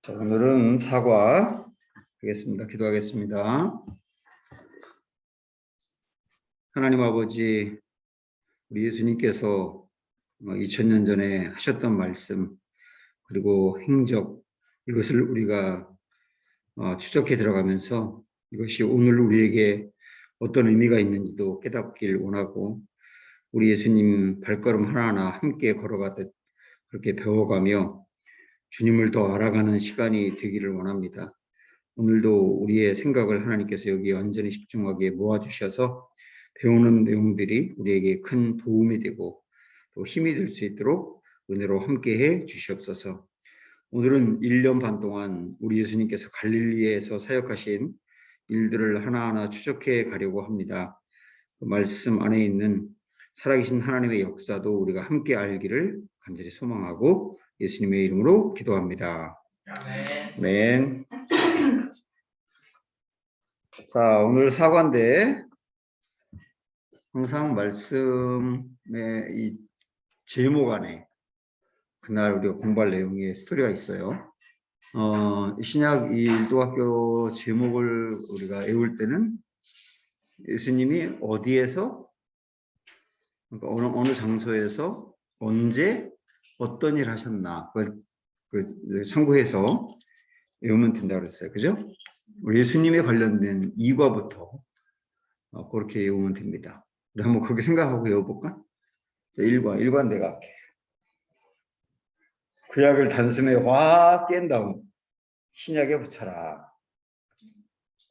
자, 오늘은 사과 하겠습니다. 기도하겠습니다. 하나님 아버지, 우리 예수님께서 2000년 전에 하셨던 말씀 그리고 행적 이것을 우리가 추적해 들어가면서 이것이 오늘 우리에게 어떤 의미가 있는지도 깨닫길 원하고 우리 예수님 발걸음 하나하나 함께 걸어가듯 그렇게 배워가며 주님을 더 알아가는 시간이 되기를 원합니다. 오늘도 우리의 생각을 하나님께서 여기 완전히 집중하게 모아주셔서 배우는 내용들이 우리에게 큰 도움이 되고 또 힘이 될 수 있도록 은혜로 함께해 주시옵소서. 오늘은 1년 반 동안 우리 예수님께서 갈릴리에서 사역하신 일들을 하나하나 추적해 가려고 합니다. 그 말씀 안에 있는 살아계신 하나님의 역사도 우리가 함께 알기를 간절히 소망하고 예수님의 이름으로 기도합니다. 아멘. 자, 오늘 사과인데 항상 말씀의 이 제목 안에 그날 우리가 공부할 내용의 스토리가 있어요. 신약 이 일도학교 제목을 우리가 외울 때는 예수님이 어디에서 그러니까 어느 장소에서 언제 어떤 일 하셨나 그 참고해서 외우면 된다고 그랬어요. 그죠? 우리 예수님에 관련된 2과부터 그렇게 외우면 됩니다. 우리 한번 그렇게 생각하고 외워볼까? 1과 내가 할게. 구약을 단숨에 확 깬 다음 신약에 붙여라.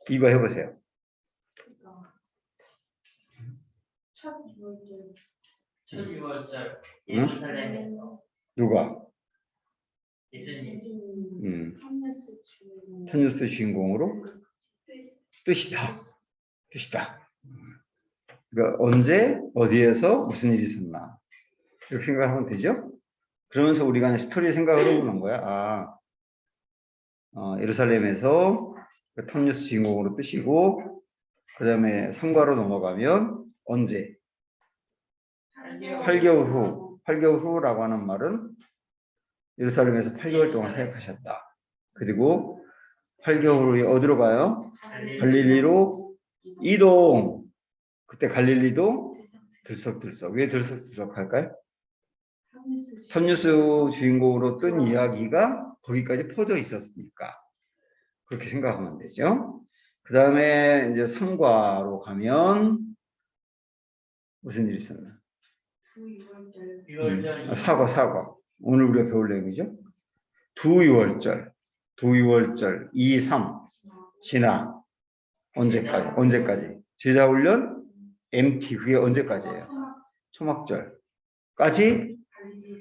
이거 해보세요. 첫 6월절 예루살렘에서 누가? 예수님 천뉴스 주인공으로 뜻이다. 그러니까 언제 어디에서 무슨 일이 있었나 이렇게 생각하면 되죠. 그러면서 우리가 스토리 생각을 해보는 거야. 예루살렘에서 그 탐뉴스 주인공으로 뜨시고 그 다음에 3과로 넘어가면 언제? 8개월 후. 8개월 후라고 하는 말은 예루살렘에서 8개월 동안 사역하셨다. 그리고 8개월 후에 어디로 가요? 갈릴리로 이동. 그때 갈릴리도 들썩들썩. 왜 들썩들썩 할까요? 탐뉴스 주인공으로 뜬 이야기가 거기까지 퍼져 있었으니까. 그렇게 생각하면 되죠. 그 다음에 이제 3과로 가면 무슨 일이 있었나? 사과. 오늘 우리가 배울 내용이죠. 두 6월절 2, 3 지나 언제까지? 제자훈련 MT 그게 언제까지예요? 초막절까지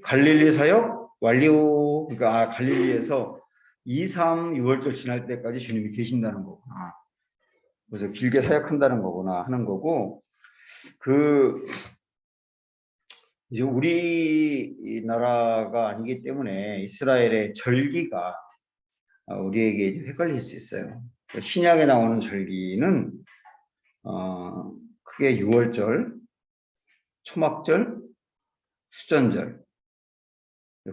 갈릴리 사역 완료. 그러니까 갈릴리에서 2, 3, 6월절 지날 때까지 주님이 계신다는 거구나. 그래서 길게 사역한다는 거구나 하는 거고 이제 우리나라가 아니기 때문에 이스라엘의 절기가 우리에게 헷갈릴 수 있어요. 신약에 나오는 절기는 크게 6월절, 초막절, 수전절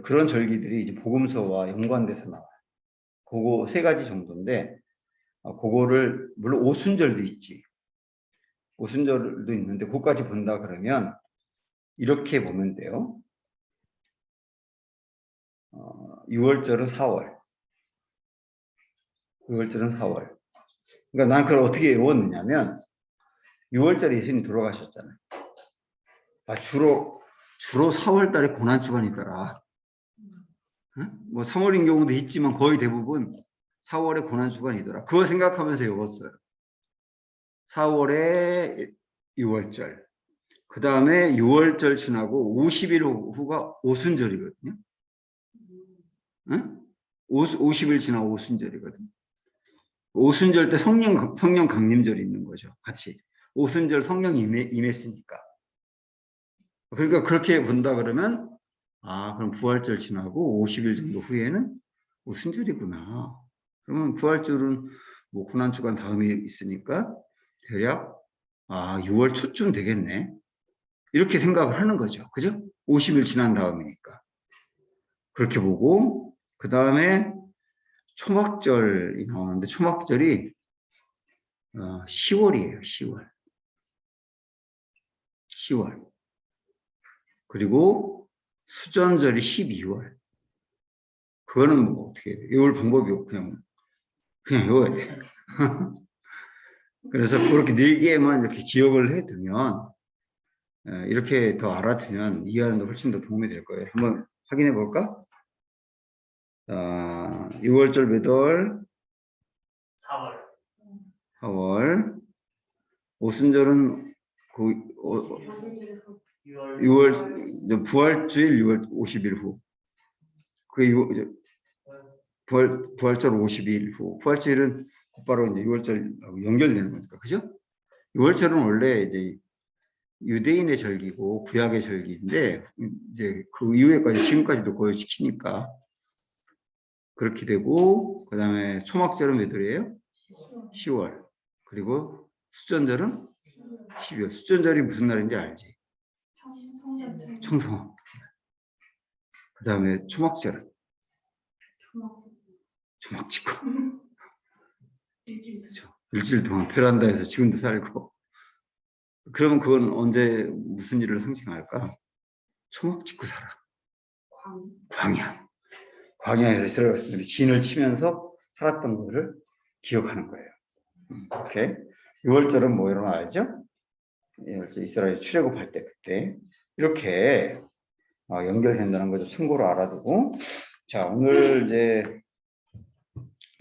그런 절기들이 이제 복음서와 연관돼서 나와요. 그거 세 가지 정도인데 그거를 물론 오순절도 있지. 오순절도 있는데 그거까지 본다 그러면 이렇게 보면 돼요. 6월절은 4월. 6월절은 4월. 그러니까 난 그걸 어떻게 외웠느냐면 6월절에 예수님 돌아가셨잖아요. 주로 4월 달에 고난주간이더라. 뭐 3월인 경우도 있지만 거의 대부분 4월에 고난주간이더라. 그거 생각하면서 외웠어요. 4월에 6월절. 그 다음에 6월절 지나고 50일 후가 오순절이거든요. 50일 지나 오순절이거든요. 오순절 때 성령 강림절이 있는 거죠. 같이. 오순절 성령 임했으니까. 그러니까 그렇게 본다 그러면 그럼 부활절 지나고 50일 정도 후에는 오순절이구나. 그러면 부활절은 뭐 고난주간 다음에 있으니까 대략 6월 초쯤 되겠네. 이렇게 생각을 하는 거죠. 그죠? 50일 지난 다음이니까. 그렇게 보고 그 다음에 초막절이 나오는데 초막절이 10월이에요. 10월. 그리고 수전절이 12월. 그거는 뭐 어떻게 해요? 외울 방법이 없고 그냥 외워야 돼. 그래서 그렇게 4개만 이렇게 기억을 해두면 이렇게 더 알아두면 이해하는 데 훨씬 더 도움이 될 거예요. 한번 확인해 볼까? 6월절 몇 월? 4월. 4월. 오순절은 그 6월. 6월 부활주일 6월 50일 후. 그 부활절 50일 후. 부활주일은 곧바로 이제 6월절 연결되는 거니까, 그죠? 6월절은 원래 이제 유대인의 절기고 구약의 절기인데 이제 그 이후에까지 지금까지도 거의 지키니까 그렇게 되고, 그 다음에 초막절은 몇 월이에요? 10월. 그리고 수전절은 12월. 수전절이 무슨 날인지 알지? 청송월. 그 다음에 초막절은 초막 짓고. 그렇죠. 일주일 동안 베란다에서 지금도 살고. 그러면 그건 언제 무슨 일을 상징할까? 초막 짓고 살아. 광야. 광야에서 이스라엘 백성들이 진을 치면서 살았던 것을 기억하는 거예요. 오케이. 6월절은 뭐 일어나 알죠? 이스라엘 출애굽할 때 그때 이렇게 연결된다는 것을 참고로 알아두고, 자, 오늘 이제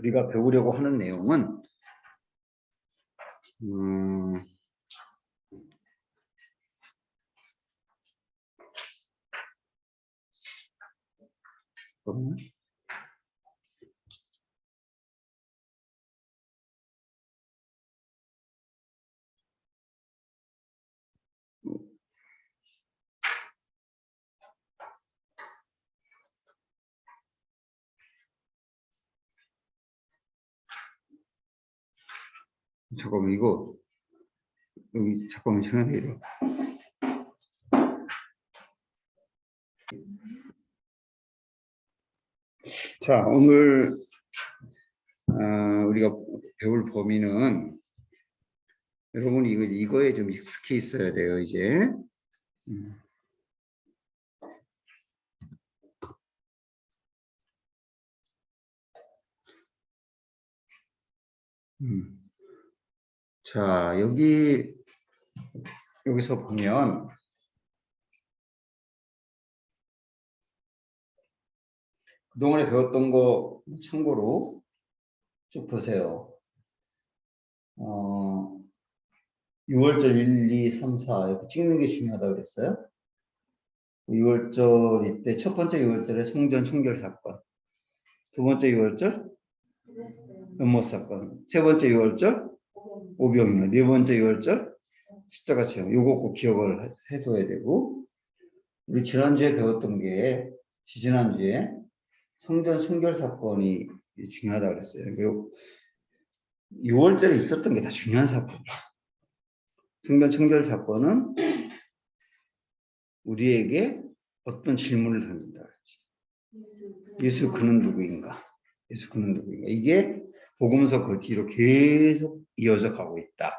우리가 배우려고 하는 내용은 잠깐만, 이거 여기 잠깐만 시간이 이러. 자, 오늘 우리가 배울 범위는 여러분이 이거에 좀 익숙해 있어야 돼요, 이제. 자, 여기서 보면 그동안에 배웠던 거 참고로 쭉 보세요. 6월절 1, 2, 3, 4 이렇게 찍는 게 중요하다고 그랬어요. 6월절일 때 첫 번째 6월절에 성전 청결 사건, 두 번째 6월절 연못 사건, 세 번째 6월절 오병이어, 네 번째 6월절 십자가 체험. 요거 꼭 기억을 해둬야 되고, 우리 지난주에 배웠던 게 지난주에 성전 청결 사건이 중요하다고 그랬어요. 6월절에 있었던 게 다 중요한 사건이에요. 성전 청결 사건은 우리에게 어떤 질문을 던진다 그랬지. 예수 그는 누구인가? 예수 그는 누구인가? 이게 복음서 그 뒤로 계속 이어져 가고 있다.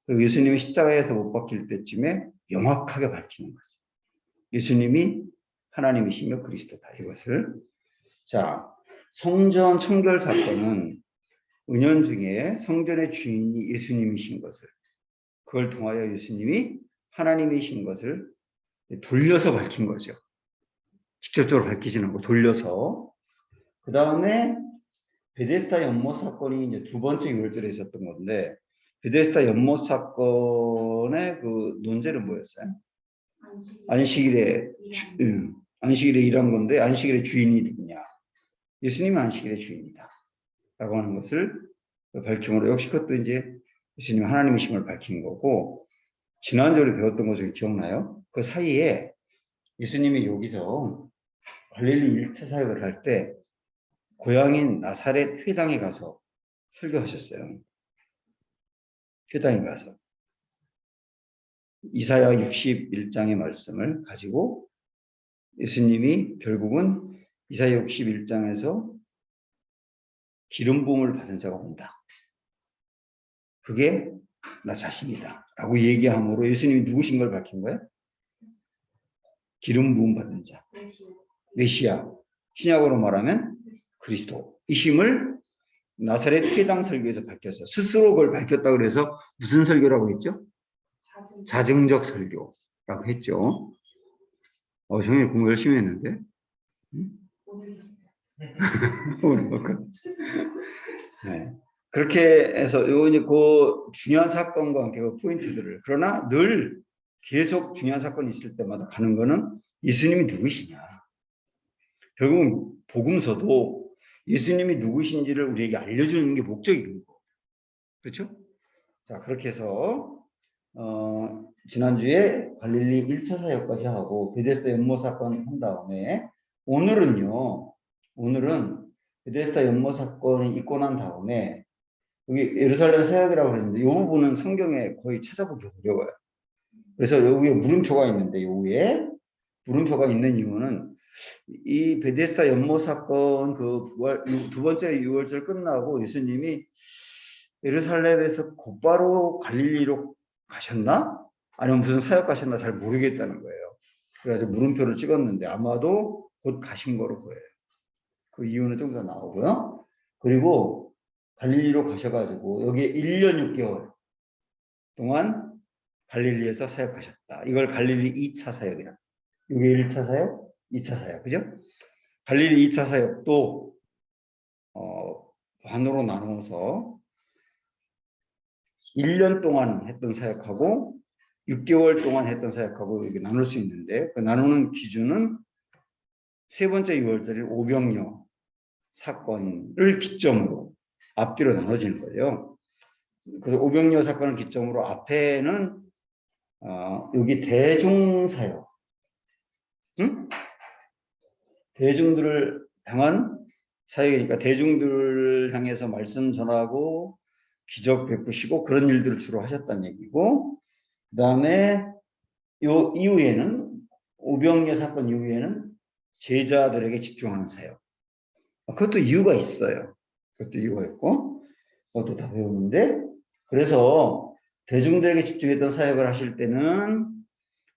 그리고 예수님이 십자가에서 못 박힐 때쯤에 명확하게 밝히는 거죠. 예수님이 하나님이시며 그리스도다. 이것을. 자, 성전 청결 사건은 은연중에 성전의 주인이 예수님이신 것을, 그걸 통하여 예수님이 하나님이신 것을 돌려서 밝힌 거죠. 직접적으로 밝히지는 않고 돌려서. 그 다음에 베데스다 연못 사건이 이제 두 번째 6월절에 있었던 건데, 베데스다 연못 사건의 그 논제는 뭐였어요? 안식일에 일한 건데 안식일의 주인이 누구냐? 예수님은 안식일의 주인이다 라고 하는 것을 밝힘으로, 역시 그것도 이제 예수님 하나님이심을 밝힌 거고, 지난주에 배웠던 것 중에 기억나요? 그 사이에 예수님이 여기서 갈릴리 1차 사역을 할 때 고향인 나사렛 회당에 가서 설교하셨어요. 회당에 가서 이사야 61장의 말씀을 가지고 예수님이 결국은 이사야 61장에서 기름 부음을 받은 자가 온다. 그게 나 자신이다. 라고 얘기함으로 예수님이 누구신 걸 밝힌 거예요? 기름 부음 받은 자. 메시아. 신약으로 말하면 그리스도. 이심을 나사렛 회당 설교에서 밝혔어요. 스스로 그걸 밝혔다고 그래서 무슨 설교라고 했죠? 자증적 설교라고 했죠. 정말 공부 열심히 했는데. 네. 그렇게 해서 요 이제 그 중요한 사건과 함께 그 포인트들을, 그러나 늘 계속 중요한 사건이 있을 때마다 가는 거는 예수님이 누구시냐. 결국은 복음서도 예수님이 누구신지를 우리에게 알려주는 게 목적인 거고. 그렇죠? 자, 그렇게 해서 지난주에 갈릴리 1차 사역까지 하고 베데스다 연못 사건 한 다음에 오늘은 베데스다 연못 사건이 있고 난 다음에 여기 예루살렘 사역이라고 그랬는데 이 부분은 성경에 거의 찾아보기 어려워요. 그래서 여기에 물음표가 있는데 여기에 물음표가 있는 이유는 이 베데스다 연못 사건 그 두 번째 유월절 끝나고 예수님이 예루살렘에서 곧바로 갈릴리로 가셨나? 아니면 무슨 사역 가셨나 잘 모르겠다는 거예요. 그래서 물음표를 찍었는데 아마도 곧 가신 거로 보여요. 그 이유는 좀 더 나오고요. 그리고 갈릴리로 가셔가지고 여기에 1년 6개월 동안 갈릴리에서 사역하셨다. 이걸 갈릴리 2차 사역이라. 이게 1차 사역, 2차 사역, 그죠? 갈릴리 2차 사역도 반으로 나누어서 1년 동안 했던 사역하고 6개월 동안 했던 사역하고 이렇게 나눌 수 있는데 그 나누는 기준은 세 번째 유월절인 오병이어 사건을 기점으로 앞뒤로 나눠지는 거예요. 그래서 오병이어 사건을 기점으로 앞에는 여기 대중사역, 응? 대중들을 향한 사역이니까 대중들을 향해서 말씀 전하고 기적 베푸시고 그런 일들을 주로 하셨다는 얘기고, 그 다음에 요 이후에는 오병이어 사건 이후에는 제자들에게 집중하는 사역. 그것도 이유가 있어요. 그것도 이유가 있고 그것도 다 배우는데, 그래서 대중들에게 집중했던 사역을 하실 때는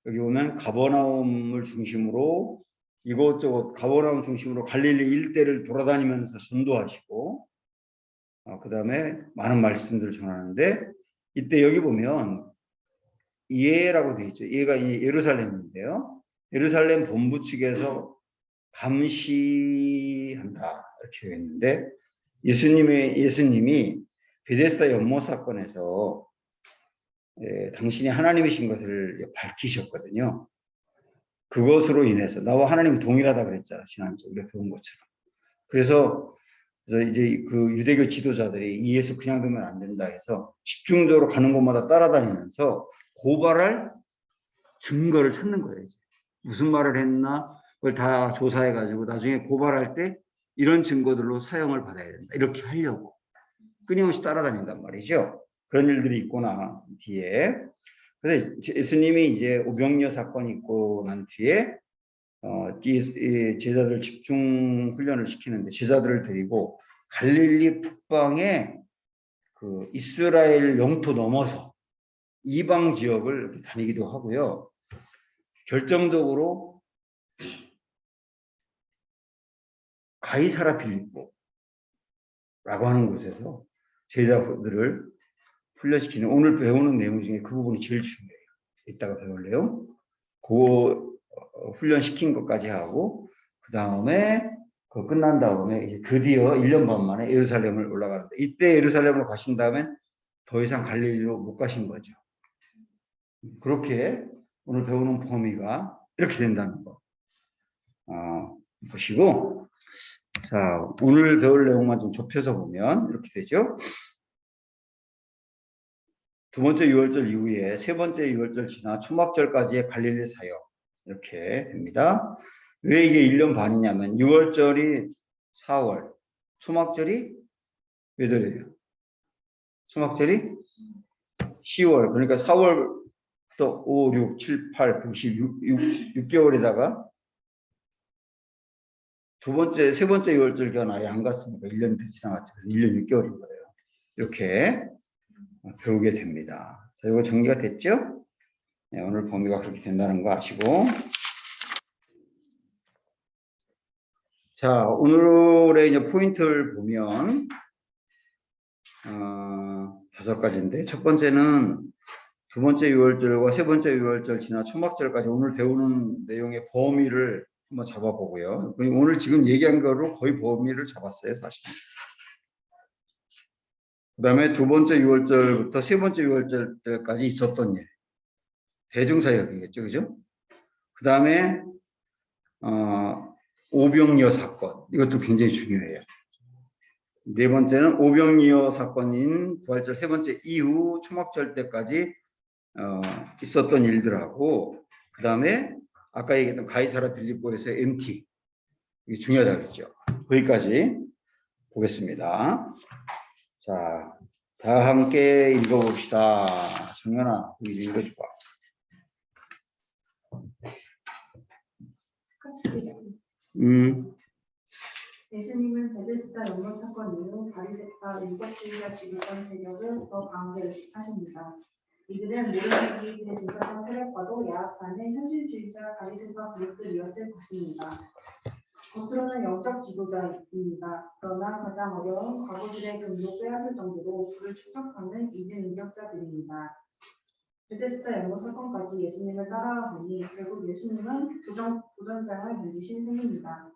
여기 보면 가버나움을 중심으로 이곳저곳 가버나움 중심으로 갈릴리 일대를 돌아다니면서 전도하시고 그 다음에 많은 말씀들을 전하는데, 이때 여기 보면 이해라고 되어 있죠. 이해가 이제 예루살렘인데요. 예루살렘 본부 측에서 감시한다 이렇게 했는데 예수님이 베데스다 연못 사건에서 당신이 하나님이신 것을 밝히셨거든요. 그것으로 인해서 나와 하나님이 동일하다 그랬잖아, 지난주 우리가 배운 것처럼. 그래서 이제 그 유대교 지도자들이 이 예수 그냥 두면 안 된다 해서 집중적으로 가는 곳마다 따라다니면서 고발할 증거를 찾는 거예요. 무슨 말을 했나 그걸 다 조사해가지고 나중에 고발할 때 이런 증거들로 사형을 받아야 된다. 이렇게 하려고 끊임없이 따라다닌단 말이죠. 그런 일들이 있고 난 뒤에. 그래서 예수님이 이제 오병이어 사건이 있고 난 뒤에 제자들 집중 훈련을 시키는데 제자들을 데리고 갈릴리 북방에 그 이스라엘 영토 넘어서 이방 지역을 다니기도 하고요. 결정적으로 가이사라 빌립보라고 하는 곳에서 제자들을 훈련시키는, 오늘 배우는 내용 중에 그 부분이 제일 중요해요. 이따가 배울래요. 그 훈련시킨 것까지 하고 그 다음에 그 끝난 다음에 이제 드디어 1년 반 만에 예루살렘을 올라가는데, 이때 예루살렘으로 가신 다음에 더 이상 갈릴리로 못 가신 거죠. 그렇게 오늘 배우는 범위가 이렇게 된다는 거 보시고, 자, 오늘 배울 내용만 좀 좁혀서 보면 이렇게 되죠. 두 번째 유월절 이후에 세 번째 유월절 지나 초막절까지의 갈릴리 사역 이렇게 됩니다. 왜 이게 1년 반이냐면 유월절이 4월, 초막절이 몇 월이에요? 초막절이 10월. 그러니까 4월부터 5, 6, 7, 8, 9, 10, 6개월에다가 세 번째 6월절 기간 아예 안 갔으니까 1년이 더 지나갔죠. 그래서 1년 6개월인 거예요. 이렇게 배우게 됩니다. 자, 이거 정리가 됐죠? 네, 오늘 범위가 그렇게 된다는 거 아시고. 자, 오늘의 이제 포인트를 보면, 5가지인데, 첫 번째는 두 번째 6월절과 세 번째 6월절 지나 초막절까지 오늘 배우는 내용의 범위를 한번 잡아보고요. 오늘 지금 얘기한 거로 거의 범위를 잡았어요, 사실. 그 다음에 두 번째 6월절부터 세 번째 6월절 때까지 있었던 일. 대중사역이겠죠, 그죠? 그 다음에, 오병이어 사건. 이것도 굉장히 중요해요. 네 번째는 오병이어 사건인 부활절 세 번째 이후 초막절 때까지 있었던 일들하고, 그 다음에 아까 얘기했던 가이사라 빌립보에서 MT. 이게 중요하다고 그랬죠. 거기까지 보겠습니다. 자, 다 함께 읽어봅시다. 정연아, 여기 좀 읽어줘봐. 예수님은 베데스다 연못 사건 이후 바리새파 율법주의자 지도권 세력을 더 강하게 의식하십니다. 이들은 모든 자기들의 진짜성 세력과도 야합하는 현실주의자 바리새파 그룹들이었을 것입니다. 겉으로는 영적 지도자입니다. 그러나 가장 어려운 과거들의 근도 빼앗을 정도로 그를 추적하는 이들 인격자들입니다. 베데스다 연못 사건까지 예수님을 따라와 보니 결국 예수님은 도전장을 던지신 셈입니다.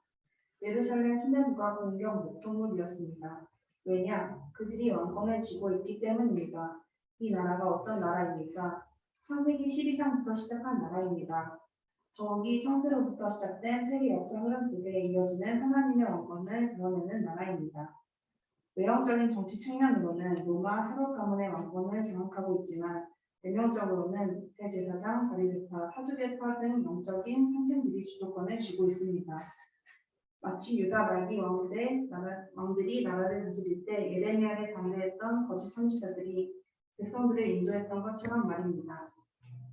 예루살렘 수뇌부가 공격 목표물이었습니다. 왜냐? 그들이 왕권을 쥐고 있기 때문입니다. 이 나라가 어떤 나라입니까? 창세기 12장부터 시작한 나라입니다. 더욱이 창세로부터 시작된 세계 역사 흐름 속에 이어지는 하나님의 왕권을 드러내는 나라입니다. 외형적인 정치 측면으로는 로마 헤롯 가문의 왕권을 장악하고 있지만 내면적으로는 대제사장, 바리새파, 사두개파 등 영적인 상생들이 주도권을 쥐고 있습니다. 마치 유다 말기 왕들이 나라를 다스릴 때 예레미야를 반대했던 거짓 선지자들이 백성들을 인도했던 것처럼 말입니다.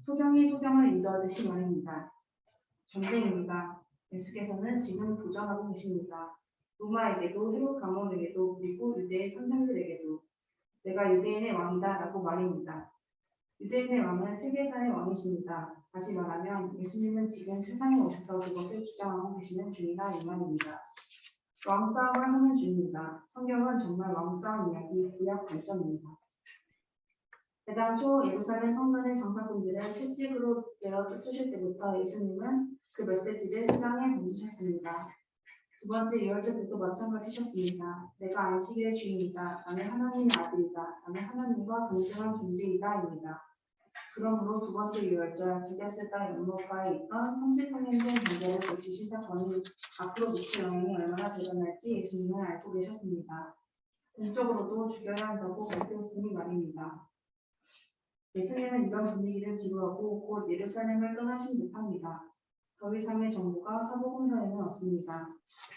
소경이 소경을 인도하듯이 말입니다. 전쟁입니다. 예수께서는 지금 도전하고 계십니다. 로마에게도 헤롯 가문에게도 그리고 유대의 선생들에게도 내가 유대인의 왕이다 라고 말입니다. 유대인의 왕은 세계사의 왕이십니다. 다시 말하면 예수님은 지금 세상에 오셔서 그것을 주장하고 계시는 중이다 이 말입니다. 왕싸움을 하는 중입니다. 성경은 정말 왕싸움 이야기 구약 관점입니다. 대당초 예루살렘 성전의 장사꾼들을 채찍으로 내어 쫓으실 때부터 예수님은 그 메시지를 세상에 던지셨습니다. 두 번째 6월절 때도 마찬가지셨습니다. 내가 안식일의 주인이다. 나는 하나님의 아들이다. 나는 하나님과 동등한 존재이다입니다. 그러므로 두 번째 6월절 베데스다 연못가에 있던 38년 된 관계를 고치신 사건이 앞으로 미칠 영향이 얼마나 대단할지 예수님은 알고 계셨습니다. 공적으로도 죽여야 한다고 발표했으니 말입니다. 예수님은 이런 분위기를 뒤로하고 곧 예루살렘을 떠나신 듯합니다. 더 이상의 정보가 사복음서에는 없습니다.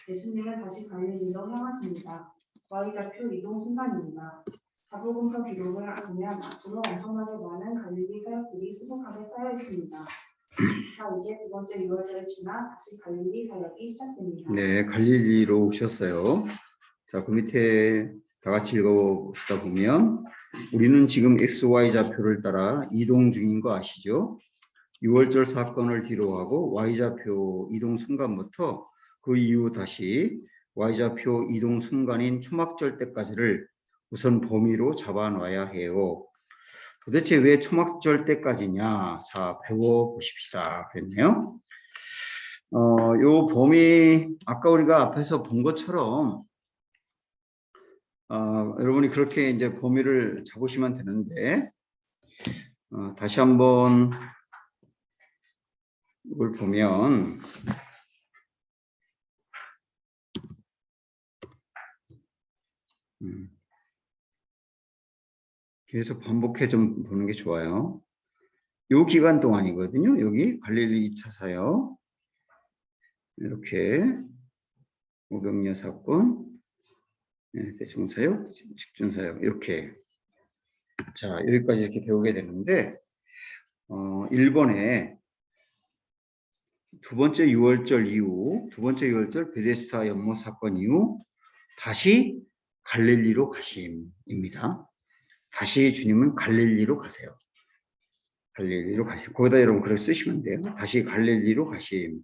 예수님은 다시 갈릴리로 향하십니다. Y좌표 이동 순간입니다. 사복음서 기록을 보면 앞으로 엄청나게 많은 갈릴리 사역들이 수북하게 쌓여 있습니다. 자, 이제 두 번째 6월절을 지나 다시 갈릴리 사역이 시작됩니다. 네, 갈릴리로 오셨어요. 자, 그 밑에 다 같이 읽어봅시다 보면 우리는 지금 XY 좌표를 따라 이동 중인 거 아시죠? 6월절 사건을 뒤로하고 Y좌표 이동 순간부터 그 이후 다시 Y좌표 이동 순간인 초막절 때까지를 우선 범위로 잡아놔야 해요. 도대체 왜 초막절 때까지냐? 자, 배워보십시다. 그랬네요. 요 범위, 아까 우리가 앞에서 본 것처럼, 여러분이 그렇게 이제 범위를 잡으시면 되는데, 다시 한번 이걸 보면, 계속 반복해 좀 보는 게 좋아요. 요 기간 동안이거든요. 여기 갈릴리 2차 사역. 이렇게 오병이어 사건, 대충 사역, 직전 사역 이렇게. 자, 여기까지 이렇게 배우게 되는데 일본에 두 번째 유월절 이후, 두 번째 유월절 베데스다 연못 사건 이후 다시 갈릴리로 가심입니다. 다시 주님은 갈릴리로 가세요. 갈릴리로 가심. 거기다 여러분 글을 쓰시면 돼요. 다시 갈릴리로 가심.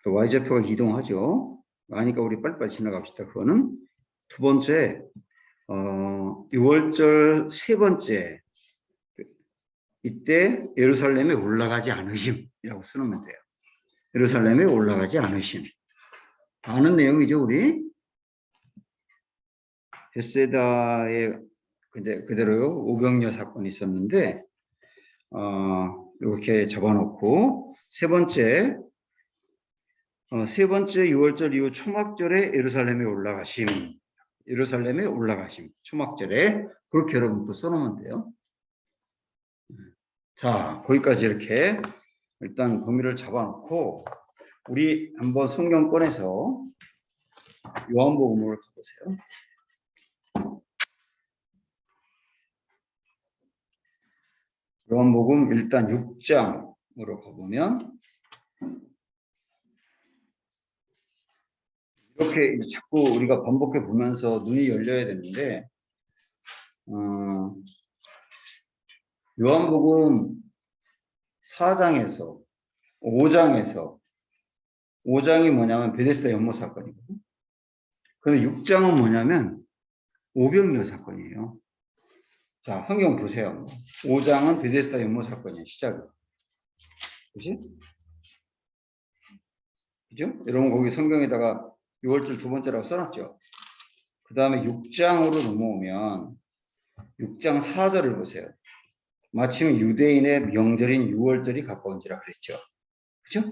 Y좌표가 이동하죠. 아니까 우리 빨리빨리 지나갑시다. 그거는 두 번째 6월절 세 번째 이때 예루살렘에 올라가지 않으심이라고 쓰면 돼요. 예루살렘에 올라가지 않으심. 아는 내용이죠, 우리. 벳세다에 그대로요 오병이어 사건이 있었는데 이렇게 적어놓고 세 번째 6월절 이후 초막절에 예루살렘에 올라가심. 예루살렘에 올라가심. 초막절에 그렇게 여러분 또 써놓으면 돼요. 자, 거기까지 이렇게 일단 범위를 잡아놓고 우리 한번 성경 꺼내서 요한복음을 가보세요. 요한복음 일단 6장으로 가보면 이렇게 자꾸 우리가 반복해 보면서 눈이 열려야 되는데 요한복음 4장에서 5장이 뭐냐면 베데스다 연못 사건이거든요. 그런데 6장은 뭐냐면 오병이어 사건이에요. 자, 성경 보세요. 5장은 베데스다 연못 사건이에요. 시작이. 그지? 그죠? 여러분 거기 성경에다가 6월절 두 번째라고 써놨죠. 그 다음에 6장으로 넘어오면 6장 4절을 보세요. 마침 유대인의 명절인 6월절이 가까운지라 그랬죠. 그죠?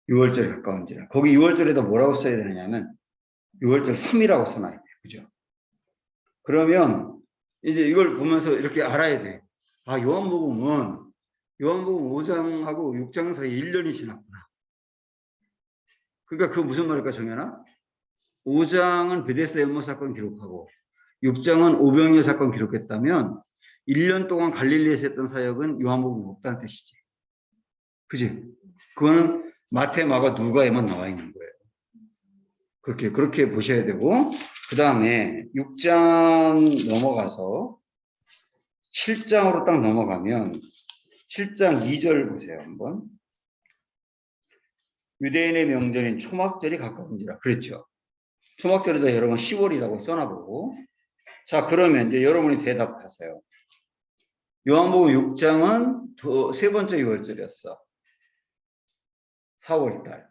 6월절이 가까운지라. 거기 6월절에다 뭐라고 써야 되느냐면 6월절 3이라고 써놔야 돼요. 그죠? 그러면 이제 이걸 보면서 이렇게 알아야 돼. 아, 요한복음 5장하고 6장 사이에 1년이 지났구나. 그러니까 그거 무슨 말일까, 정연아? 5장은 베데스다 연못 사건 기록하고 6장은 오병이어 사건 기록했다면 1년 동안 갈릴리에서 했던 사역은 요한복음 없다는 뜻이지. 그지? 그거는 마태, 마가, 누가에만 나와 있는 거예요. 그렇게 보셔야 되고, 그 다음에 6장 넘어가서 7장으로 딱 넘어가면 7장 2절 보세요, 한번. 유대인의 명절인 초막절이 가까운지라 그랬죠. 초막절에다 여러분 10월이라고 써놔보고, 자, 그러면 이제 여러분이 대답하세요. 요한복음 6장은 세 번째 6월절이었어. 4월달.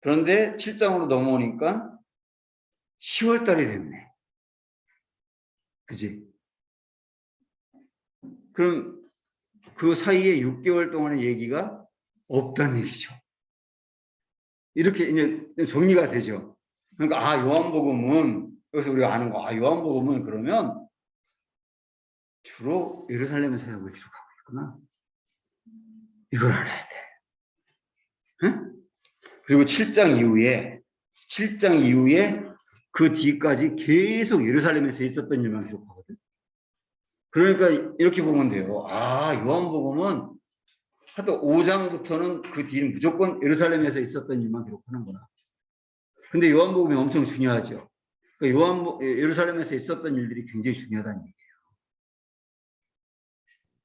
그런데 7장으로 넘어오니까 10월달이 됐네. 그지? 그럼 그 사이에 6개월 동안의 얘기가 없다는 얘기죠. 이렇게 이제 정리가 되죠. 그러니까 요한복음은 여기서 우리가 아는 거, 요한복음은 그러면 주로 예루살렘의 사역을 기록하고 있구나. 이걸 알아야 돼. 응? 그리고 7장 이후에 그 뒤까지 계속 예루살렘에서 있었던 일만 기록하거든. 그러니까 이렇게 보면 돼요. 요한복음은 하여튼 5장부터는 그 뒤는 무조건 예루살렘에서 있었던 일만 기록하는구나. 근데 요한복음이 엄청 중요하죠. 그러니까 예루살렘에서 있었던 일들이 굉장히 중요하다는 얘기예요.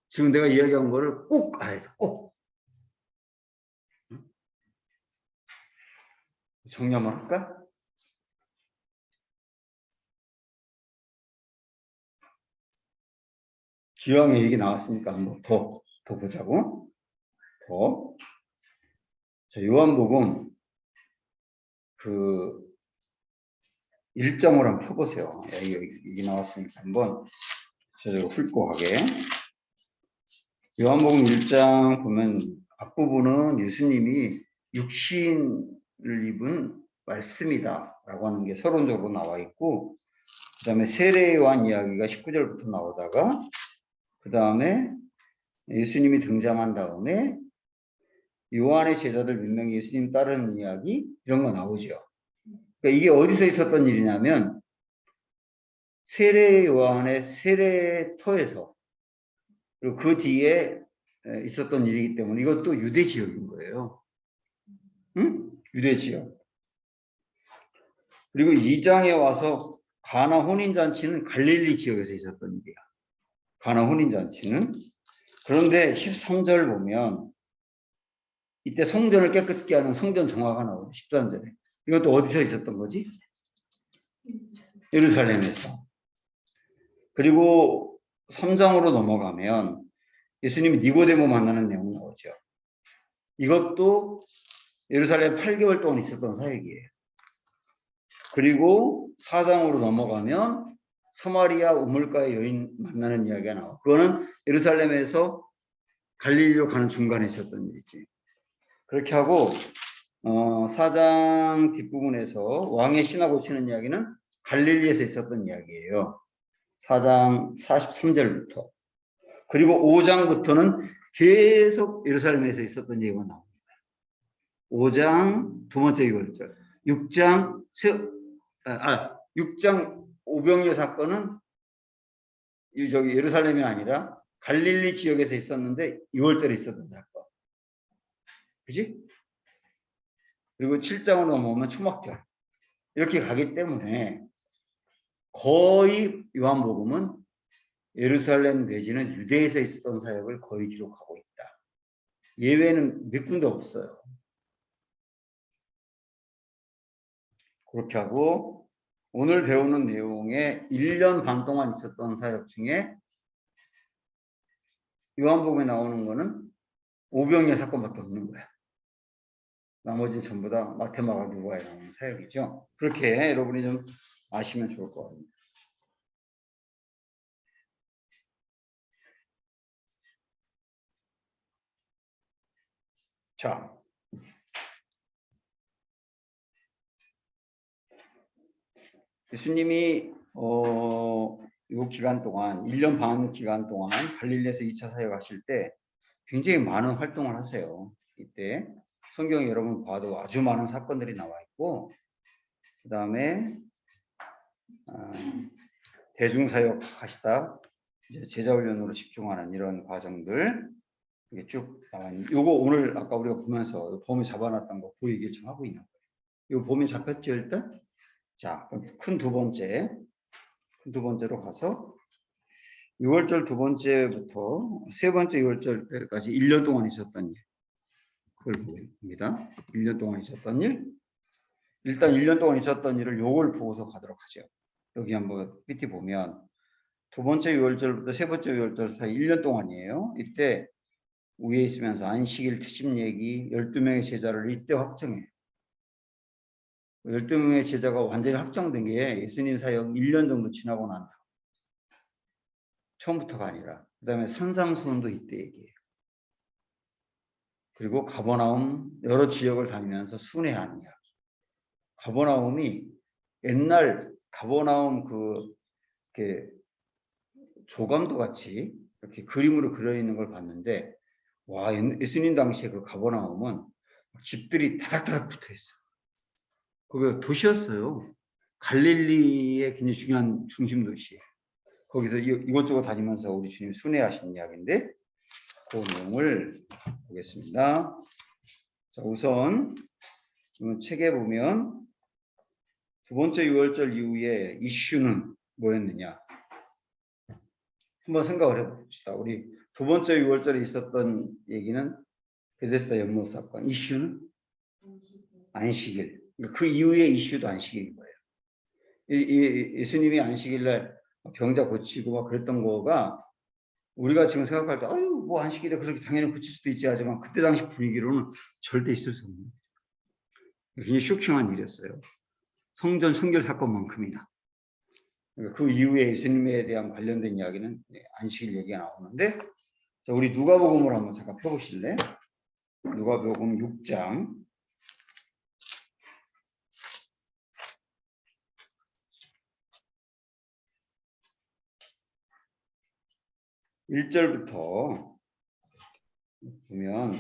지금 내가 이야기한 거를 꼭 알아야 돼. 꼭. 정리 한번 할까? 기왕에 얘기 나왔으니까 한번 더 보자고. 자, 요한복음 1장으로 한번 펴보세요. 여기 나왔으니까 한번 저쪽으로 훑고 가게. 요한복음 1장 보면 앞부분은 예수님이 육신을 입은 말씀이다 라고 하는 게 서론적으로 나와 있고, 그 다음에 세례 요한 이야기가 19절부터 나오다가, 그 다음에 예수님이 등장한 다음에 요한의 제자들 몇 명이 예수님 따르는 이야기 이런 거 나오죠. 그러니까 이게 어디서 있었던 일이냐면 세례 요한의 세례터에서, 그리고 그 뒤에 있었던 일이기 때문에 이것도 유대 지역인 거예요. 응? 유대 지역. 그리고 2장에 와서 가나 혼인잔치는 갈릴리 지역에서 있었던 일이야. 가나 혼인잔치는. 그런데 13절 보면 이때 성전을 깨끗게 하는 성전 정화가 나오죠. 13절에. 이것도 어디서 있었던 거지? 예루살렘에서. 그리고 3장으로 넘어가면 예수님이 니고데모 만나는 내용 나오죠. 이것도 예루살렘 8개월 동안 있었던 사역이에요. 그리고 4장으로 넘어가면 사마리아 우물가의 여인 만나는 이야기가 나와. 그거는 예루살렘에서 갈릴리로 가는 중간에 있었던 일이지. 그렇게 하고 4장 뒷부분에서 왕의 신하 고치는 이야기는 갈릴리에서 있었던 이야기예요. 4장 43절부터. 그리고 5장부터는 계속 예루살렘에서 있었던 얘기가 나옵니다. 5장 두 번째 6절. 6장 오병이어 사건은 저기 예루살렘이 아니라 갈릴리 지역에서 있었는데 6월절에 있었던 사건. 그지? 그리고 7장으로 넘어오면 초막절. 이렇게 가기 때문에 거의 요한복음은 예루살렘 내지는 유대에서 있었던 사역을 거의 기록하고 있다. 예외는 몇 군데 없어요. 그렇게 하고 오늘 배우는 내용에 1년 반 동안 있었던 사역 중에 요한복음에 나오는 거는 오병이어 사건밖에 없는 거야. 나머지 전부 다 마태, 마가, 누가에 나오는 사역이죠. 그렇게 여러분이 좀 아시면 좋을 것 같습니다. 자, 예수님이 이 기간 동안 1년 반 기간 동안 갈릴리에서 2차 사역하실 때 굉장히 많은 활동을 하세요. 이때 성경에 여러분 봐도 아주 많은 사건들이 나와 있고 그 다음에 대중사역 하시다 이제 제자훈련으로 집중하는 이런 과정들 이게 쭉 나와 있는. 요거 오늘 아까 우리가 보면서 범위 잡아놨던 거 그 얘기를 좀 하고 있는 거예요. 요 범위 잡혔죠 일단? 자, 큰 두 번째로 가서 6월절 두 번째부터 세 번째 6월절까지 1년 동안 있었던 일. 그걸 보입니다. 1년 동안 있었던 일. 일단 1년 동안 있었던 일을 요걸 보고서 가도록 하죠. 여기 한번 밑에 보면 두 번째 6월절부터 세 번째 6월절 사이 1년 동안이에요. 이때 위에 있으면서 안식일 특집 얘기 12명의 제자를 이때 확정해요. 12명의 제자가 완전히 확정된 게 예수님 사역 1년 정도 지나고 난다. 처음부터가 아니라. 그 다음에 산상수훈도 이때 얘기해요. 그리고 가버나움 여러 지역을 다니면서 순회한 이야기. 가버나움이 옛날 가버나움 이렇게 조감도 같이 이렇게 그림으로 그려 있는 걸 봤는데 와 예수님 당시에 그 가버나움은 집들이 다닥다닥 붙어 있어. 거기가 도시였어요. 갈릴리의 굉장히 중요한 중심 도시. 거기서 이것저것 다니면서 우리 주님 순회하신 이야기인데 그 내용을 보겠습니다. 자, 우선 책에 보면 두 번째 6월절 이후에 이슈는 뭐였느냐? 한번 생각을 해봅시다. 우리 두 번째 6월절에 있었던 얘기는 베데스다 연못 사건. 이슈는 안식일. 그 이후의 이슈도 안식일인 거예요. 예수님이 안식일날 병자 고치고 막 그랬던 거가 우리가 지금 생각할 때 아유 뭐 안식일에 그렇게 당연히 고칠 수도 있지 하지만 그때 당시 분위기로는 절대 있을 수 없는 굉장히 쇼킹한 일이었어요. 성전 청결 사건만큼이나. 그 이후에 예수님에 대한 관련된 이야기는 안식일 얘기가 나오는데 자, 우리 누가복음을 한번 잠깐 펴보실래? 누가복음 6장 1절부터 보면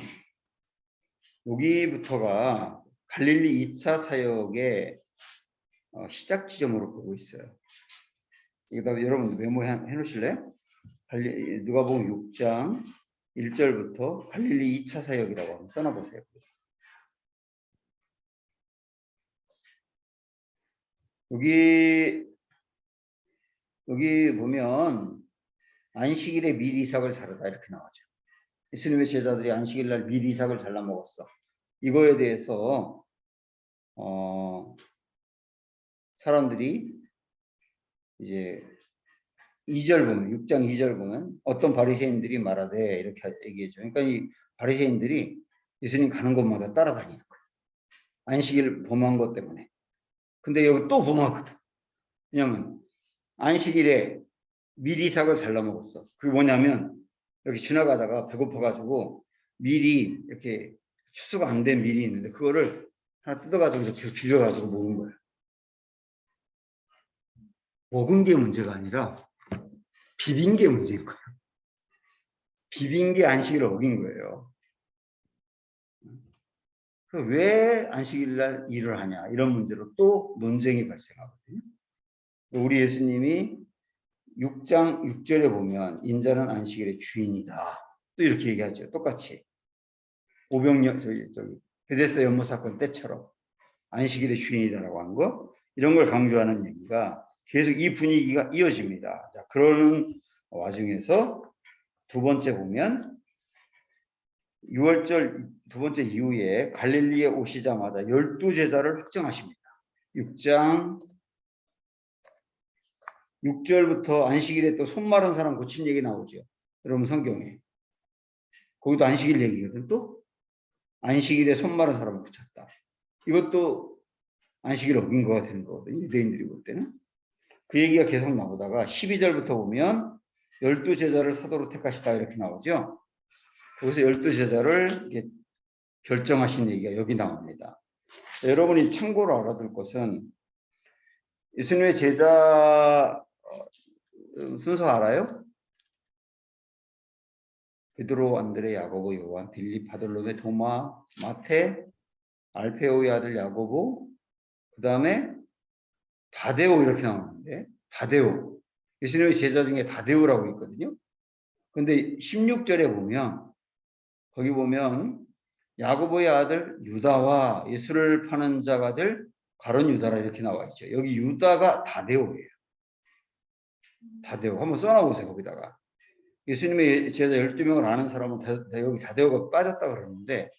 여기부터가 갈릴리 2차 사역의 시작 지점으로 보고 있어요. 여기다 여러분 메모해 놓으실래요? 누가복음 6장 1절부터 갈릴리 2차 사역이라고 한번 써놔보세요. 여기 보면 안식일에 미리 이삭을 자르다 이렇게 나오죠. 예수님의 제자들이 안식일 날 미리 이삭을 잘라 먹었어. 이거에 대해서 사람들이 이제 2절 보면 6장 2절 보면 어떤 바리새인들이 말하되 이렇게 얘기해줘. 그러니까 이 바리새인들이 예수님 가는 곳마다 따라다니는 거예요. 안식일 범한 것 때문에. 근데 여기 또 범하거든. 왜냐면 안식일에 미리 이삭을 잘라 먹었어. 그게 뭐냐면 여기 지나가다가 배고파가지고 미리 이렇게 추수가 안 된 밀이 있는데 그거를 하나 뜯어가지고 이렇게 빌려가지고 먹은 거예요. 먹은 게 문제가 아니라 비빈 게 문제인 거예요. 비빈 게 안식일을 어긴 거예요. 왜 안식일 날 일을 하냐 이런 문제로 또 논쟁이 발생하거든요. 우리 예수님이 6장 6절에 보면 인자는 안식일의 주인이다. 또 이렇게 얘기하죠. 똑같이. 오병이어 저기 베데스다 연못 사건 때처럼 안식일의 주인이다라고 하는 거 이런 걸 강조하는 얘기가 계속 이 분위기가 이어집니다. 자, 그러는 와중에서 두 번째 보면 6월절 두 번째 이후에 갈릴리에 오시자마자 12제자를 확정하십니다. 6장 6절부터 안식일에 또 손 마른 사람 고친 얘기 나오죠. 여러분 성경에. 거기도 안식일 얘기거든. 또 안식일에 손 마른 사람을 고쳤다. 이것도 안식일 어긴 거가 되는 거거든요. 유대인들이 볼 때는. 그 얘기가 계속 나오다가 12절부터 보면 12제자를 사도로 택하시다 이렇게 나오죠. 거기서 12제자를 결정하신 얘기가 여기 나옵니다. 여러분이 참고로 알아둘 것은 예수님의 제자 순서 알아요? 베드로, 안드레, 야고보, 요한, 빌립, 바돌로메, 도마, 마테, 알페오의 아들 야고보, 그 다음에 다데오 이렇게 나오는데 다데오. 예수님의 제자 중에 다데오라고 있거든요. 근데 16절에 보면 거기 보면 야고보의 아들 유다와 예수를 파는 자가 될 가룟 유다라 이렇게 나와 있죠. 여기 유다가 다데오예요. 다데오. 한번 써놔보세요. 거기다가. 예수님의 제자 12명을 아는 사람은 여기 다데오가 빠졌다 그러는데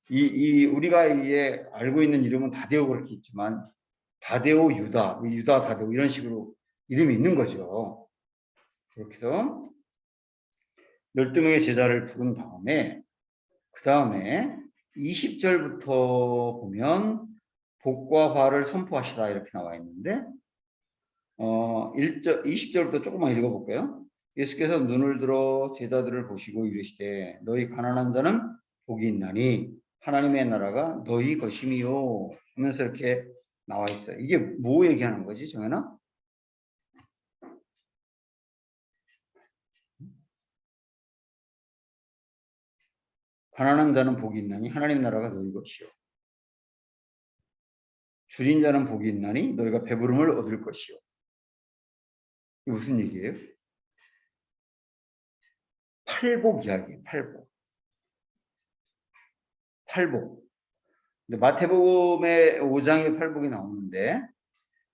우리가 이제 알고 있는 이름은 다데오 그렇게 있지만 다데오 유다, 유다 다데오 이런 식으로 이름이 있는 거죠. 그렇게 해서 12명의 제자를 부른 다음에 그 다음에 20절부터 보면 복과 화를 선포하시다 이렇게 나와 있는데 20절부터 조금만 읽어볼까요? 예수께서 눈을 들어 제자들을 보시고 이르시되 너희 가난한 자는 복이 있나니 하나님의 나라가 너희 것임이요 하면서 이렇게 나와 있어요. 이게 뭐 얘기하는 거지 정연아? 가난한 자는 복이 있나니 하나님 나라가 너희 것이요. 줄인 자는 복이 있나니 너희가 배부름을 얻을 것이요. 이게 무슨 얘기예요? 팔복 이야기예요. 팔복. 근데 마태복음의 5장에 팔복이 나오는데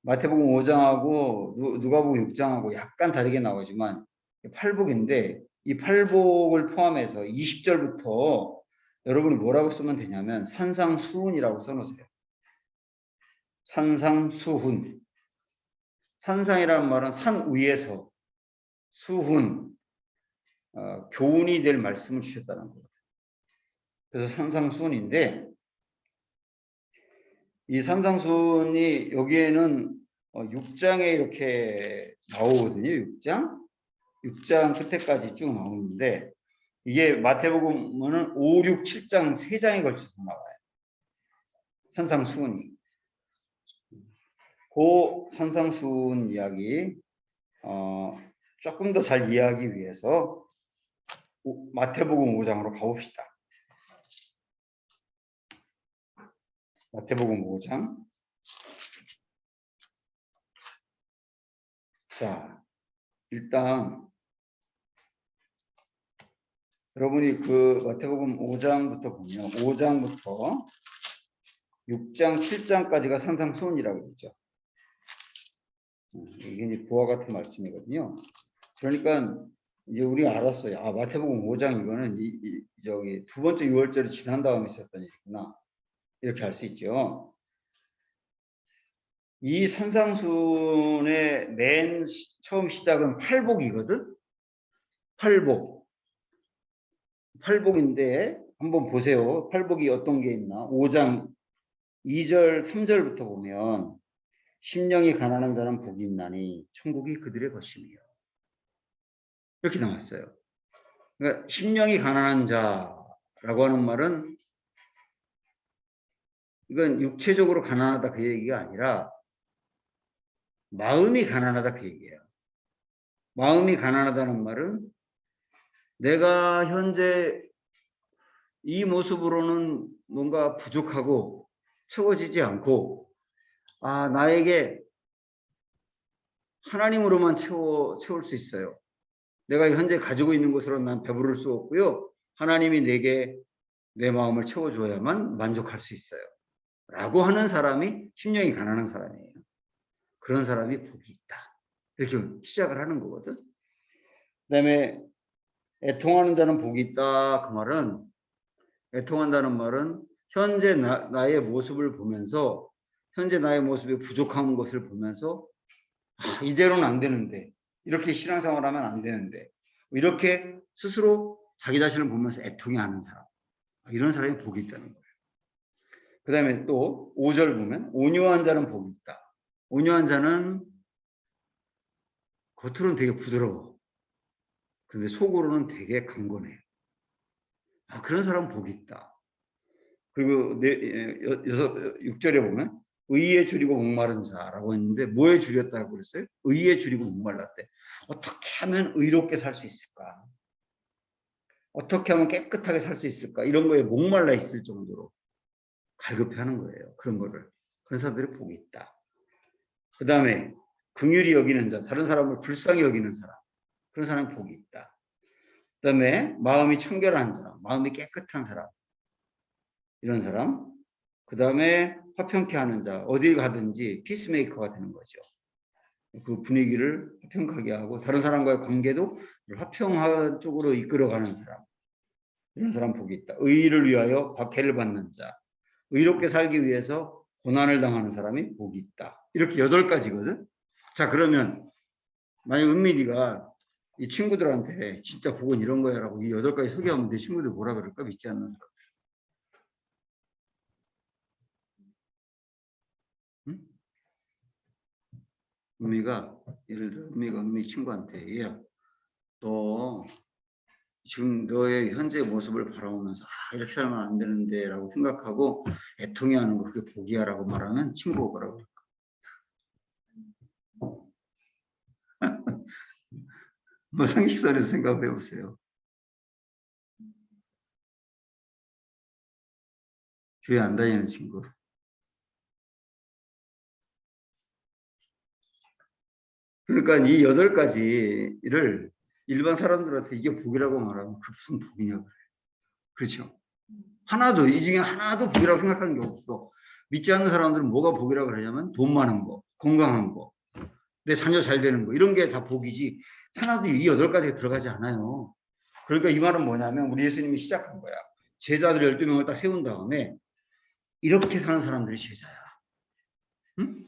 마태복음 5장하고 누가복음 6장하고 약간 다르게 나오지만 팔복인데 이 팔복을 포함해서 20절부터 여러분이 뭐라고 쓰면 되냐면 산상수훈이라고 써놓으세요. 산상수훈. 산상이라는 말은 산 위에서 수훈, 교훈이 될 말씀을 주셨다는 거거든요. 그래서 산상수훈인데 이 산상수훈이 여기에는 6장에 이렇게 나오거든요. 6장 끝에까지 쭉 나오는데 이게 마태복음은 5, 6, 7장 3장에 걸쳐서 나와요. 산상수훈이. 그 산상수훈 이야기 조금 더 잘 이해하기 위해서 마태복음 5장으로 가봅시다. 마태복음 5장. 자, 일단 여러분이 그 마태복음 5장부터 보면 5장부터 6장, 7장까지가 산상수훈이라고 그러죠. 이게 이제 그와 같은 말씀이거든요. 그러니까 이제 우리 알았어요. 아, 마태복음 5장 이거는 저기 두 번째 6월절이 지난 다음에 있었던 일이구나. 이렇게 알 수 있죠. 이 산상수훈의 맨 처음 시작은 팔복이거든. 팔복인데 한번 보세요. 팔복이 어떤 게 있나? 5장 2절, 3절부터 보면 심령이 가난한 자는 복이 있나니 천국이 그들의 것이며 이렇게 나왔어요. 그러니까 심령이 가난한 자라고 하는 말은 이건 육체적으로 가난하다 그 얘기가 아니라 마음이 가난하다 그 얘기예요. 마음이 가난하다는 말은 내가 현재 이 모습으로는 뭔가 부족하고 채워지지 않고 나에게 하나님으로만 채울 수 있어요. 내가 현재 가지고 있는 것으로 난 배부를 수 없고요. 하나님이 내게 내 마음을 채워줘야만 만족할 수 있어요. 라고 하는 사람이 심령이 가난한 사람이에요. 그런 사람이 복이 있다. 이렇게 시작을 하는 거거든. 그 다음에 애통하는 자는 복이 있다. 그 말은 애통한다는 말은 현재 나의 모습을 보면서 현재 나의 모습이 부족한 것을 보면서 이대로는 안 되는데 이렇게 신앙생활을 하면 안 되는데 이렇게 스스로 자기 자신을 보면서 애통해 하는 사람 이런 사람이 복이 있다는 거예요. 그 다음에 또 5절 보면 온유한 자는 복이 있다. 온유한 자는 겉으로는 되게 부드러워. 근데 속으로는 되게 강건해요. 그런 사람은 복이 있다. 그리고 6절에 보면 의에 줄이고 목마른 자라고 했는데 뭐에 줄였다고 그랬어요? 의에 줄이고 목말랐대. 어떻게 하면 의롭게 살 수 있을까? 어떻게 하면 깨끗하게 살 수 있을까? 이런 거에 목말라 있을 정도로 갈급해하는 거예요. 그런 거를. 그런 사람들이 복이 있다. 그 다음에 긍휼히 여기는 자, 다른 사람을 불쌍히 여기는 사람. 그런 사람이 복이 있다. 그 다음에 마음이 청결한 자, 마음이 깨끗한 사람. 이런 사람. 그 다음에 화평케 하는 자, 어딜 가든지 피스메이커가 되는 거죠. 그 분위기를 화평하게 하고 다른 사람과의 관계도 화평한 쪽으로 이끌어가는 사람. 이런 사람 복이 있다. 의의를 위하여 박해를 받는 자. 의롭게 살기 위해서 고난을 당하는 사람이 복이 있다. 이렇게 8가지거든. 자, 그러면 만약 은밀이가 이 친구들한테 진짜 복은 이런 거야라고 이 8가지 소개하면 내 친구들 뭐라 그럴까? 믿지 않는 사람. 응? 은미가 예를 들어 은미 친구한테 얘야 너 지금 너의 현재 모습을 바라보면서 이렇게 살면 안 되는데 라고 생각하고 애통해 하는 거 그게 복이야 라고 말하면 친구가 뭐라고 할까? 뭐 상식선에서 생각해 보세요. 교회 안 다니는 친구. 그러니까 이 8가지를 일반 사람들한테 이게 복이라고 말하면 그 무슨 복이냐고. 그렇죠? 하나도 이 중에 하나도 복이라고 생각하는 게 없어. 믿지 않는 사람들은 뭐가 복이라고 그러냐면 돈 많은 거, 건강한 거, 내 자녀 잘 되는 거 이런 게 다 복이지 하나도 이 8가지가 들어가지 않아요. 그러니까 이 말은 뭐냐면 우리 예수님이 시작한 거야. 제자들 12명을 딱 세운 다음에 이렇게 사는 사람들이 제자야. 응?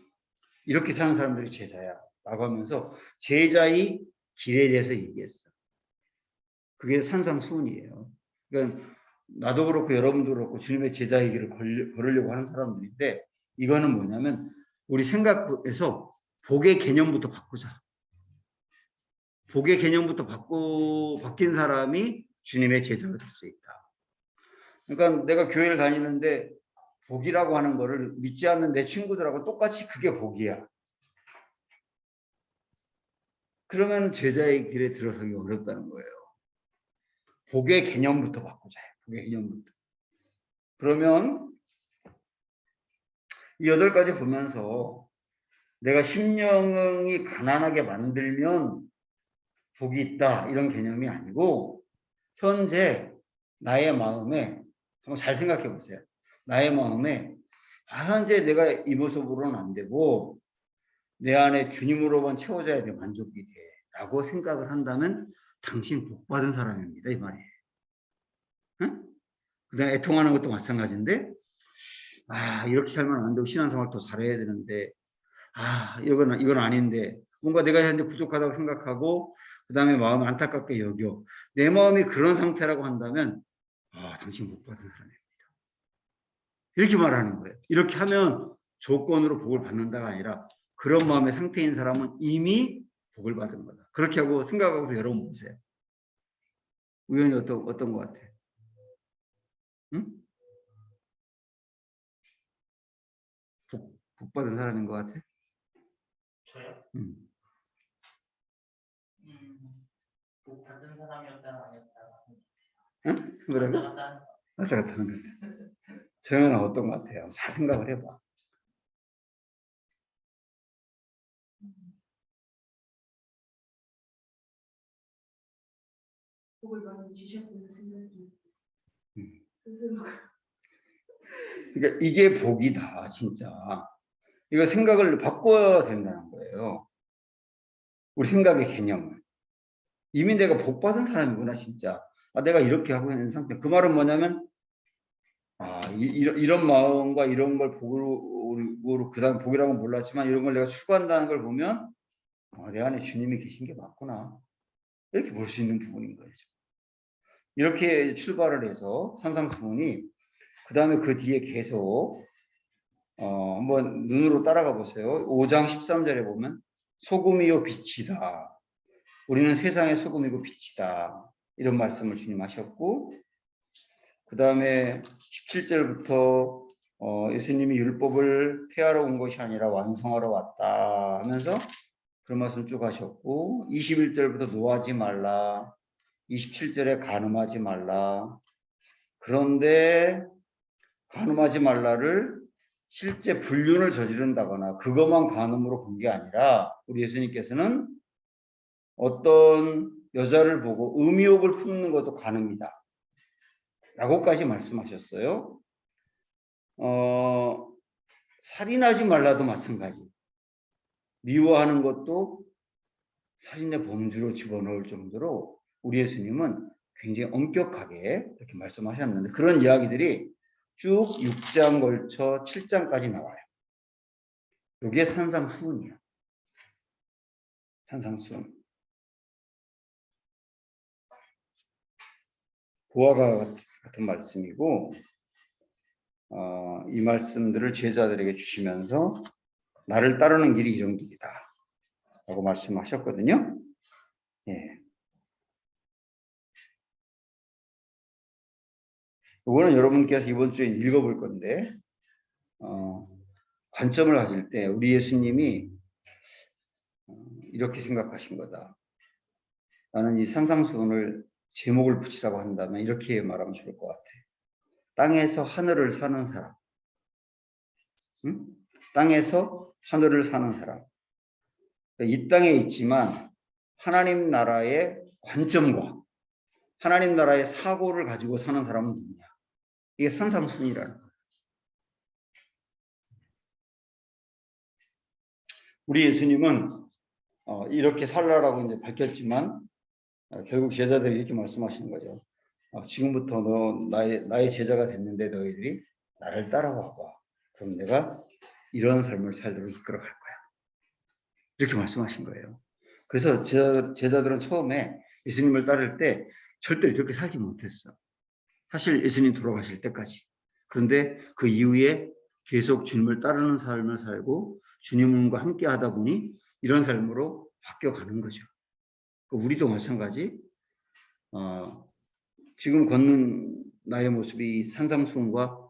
이렇게 사는 사람들이 제자야. 라고 하면서 제자의 길에 대해서 얘기했어. 그게 산상수훈이에요. 그러니까 나도 그렇고 여러분도 그렇고 주님의 제자의 길을 걸으려고 하는 사람들인데 이거는 뭐냐면 우리 생각에서 복의 개념부터 바꾸자. 복의 개념부터 바뀐 사람이 주님의 제자가 될 수 있다. 그러니까 내가 교회를 다니는데 복이라고 하는 거를 믿지 않는 내 친구들하고 똑같이 그게 복이야. 그러면 제자의 길에 들어서기 어렵다는 거예요. 복의 개념부터 바꾸자. 복의 개념부터. 그러면 이 8가지 보면서 내가 심령이 가난하게 만들면 복이 있다 이런 개념이 아니고 현재 나의 마음에 한번 잘 생각해 보세요. 나의 마음에 현재 내가 이 모습으로는 안 되고 내 안에 주님으로만 채워져야 돼 만족이 돼 라고 생각을 한다면 당신 복받은 사람입니다. 이 말이에요. 응? 그다음에 애통하는 것도 마찬가지인데 이렇게 살면 안 되고 신앙생활 더 잘해야 되는데 이건 아닌데 뭔가 내가 현재 부족하다고 생각하고 그다음에 마음을 안타깝게 여겨 내 마음이 그런 상태라고 한다면 당신 복 받은 사람입니다. 이렇게 말하는 거예요. 이렇게 하면 조건으로 복을 받는다가 아니라 그런 마음의 상태인 사람은 이미 복을 받은 거다. 그렇게 하고 생각하고서 여러분 보세요. 우연히 어떤 것 같아? 응? 복 받은 사람인 것 같아? 저요? 복 받은 사람이었다는 아니었다. 응? 그러면 왔다 왔다 갔다 하는 거야. 정현아 어떤 것 같아요? 잘 생각을 해봐. 복을 많이 주셨구나 생각이 음. 스스로가. 그러니까 이게 복이다, 진짜. 이거 생각을 바꿔야 된다는 거예요. 우리 생각의 개념을. 이미 내가 복 받은 사람이구나, 진짜. 내가 이렇게 하고 있는 상태. 그 말은 뭐냐면, 이런 마음과 이런 걸 복으로, 그 다음 복이라고는 몰랐지만, 이런 걸 내가 추구한다는 걸 보면, 내 안에 주님이 계신 게 맞구나. 이렇게 볼 수 있는 부분인 거예요. 이렇게 출발을 해서 산상수훈이, 그 다음에 그 뒤에 계속, 한번 눈으로 따라가 보세요. 5장 13절에 보면, 소금이요 빛이다. 우리는 세상의 소금이고 빛이다. 이런 말씀을 주님 하셨고, 그 다음에 17절부터 예수님이 율법을 폐하러 온 것이 아니라 완성하러 왔다 하면서 그런 말씀 쭉 하셨고, 21절부터 노하지 말라, 27절에 간음하지 말라. 그런데 간음하지 말라를 실제 불륜을 저지른다거나 그것만 간음으로 본 게 아니라 우리 예수님께서는 어떤 여자를 보고 음욕을 품는 것도 간음이다 라고까지 말씀하셨어요. 살인하지 말라도 마찬가지. 미워하는 것도 살인의 범주로 집어넣을 정도로 우리 예수님은 굉장히 엄격하게 이렇게 말씀하셨는데 그런 이야기들이 쭉 6장 걸쳐 7장까지 나와요. 이게 산상수훈이야. 산상수훈. 보아가 같은 말씀이고 이 말씀들을 제자들에게 주시면서 나를 따르는 길이 이런 길이다 라고 말씀하셨거든요. 예. 이거는 여러분께서 이번 주에 읽어볼 건데 관점을 가질 때 우리 예수님이 이렇게 생각하신 거다. 나는 이 산상수훈을 제목을 붙이라고 한다면 이렇게 말하면 좋을 것 같아. 땅에서 하늘을 사는 사람. 응? 땅에서 하늘을 사는 사람. 이 땅에 있지만 하나님 나라의 관점과 하나님 나라의 사고를 가지고 사는 사람은 누구냐? 이게 산상수훈이라는 거예요. 우리 예수님은 이렇게 살라라고 이제 밝혔지만 결국 제자들이 이렇게 말씀하시는 거죠. 지금부터 너 나의 제자가 됐는데 너희들이 나를 따라와봐. 그럼 내가 이런 삶을 살도록 이끌어 갈 거야. 이렇게 말씀하신 거예요. 그래서 제자들은 처음에 예수님을 따를 때 절대 이렇게 살지 못했어. 사실 예수님 돌아가실 때까지. 그런데 그 이후에 계속 주님을 따르는 삶을 살고 주님과 함께 하다 보니 이런 삶으로 바뀌어가는 거죠. 우리도 마찬가지. 지금 걷는 나의 모습이 산상수훈과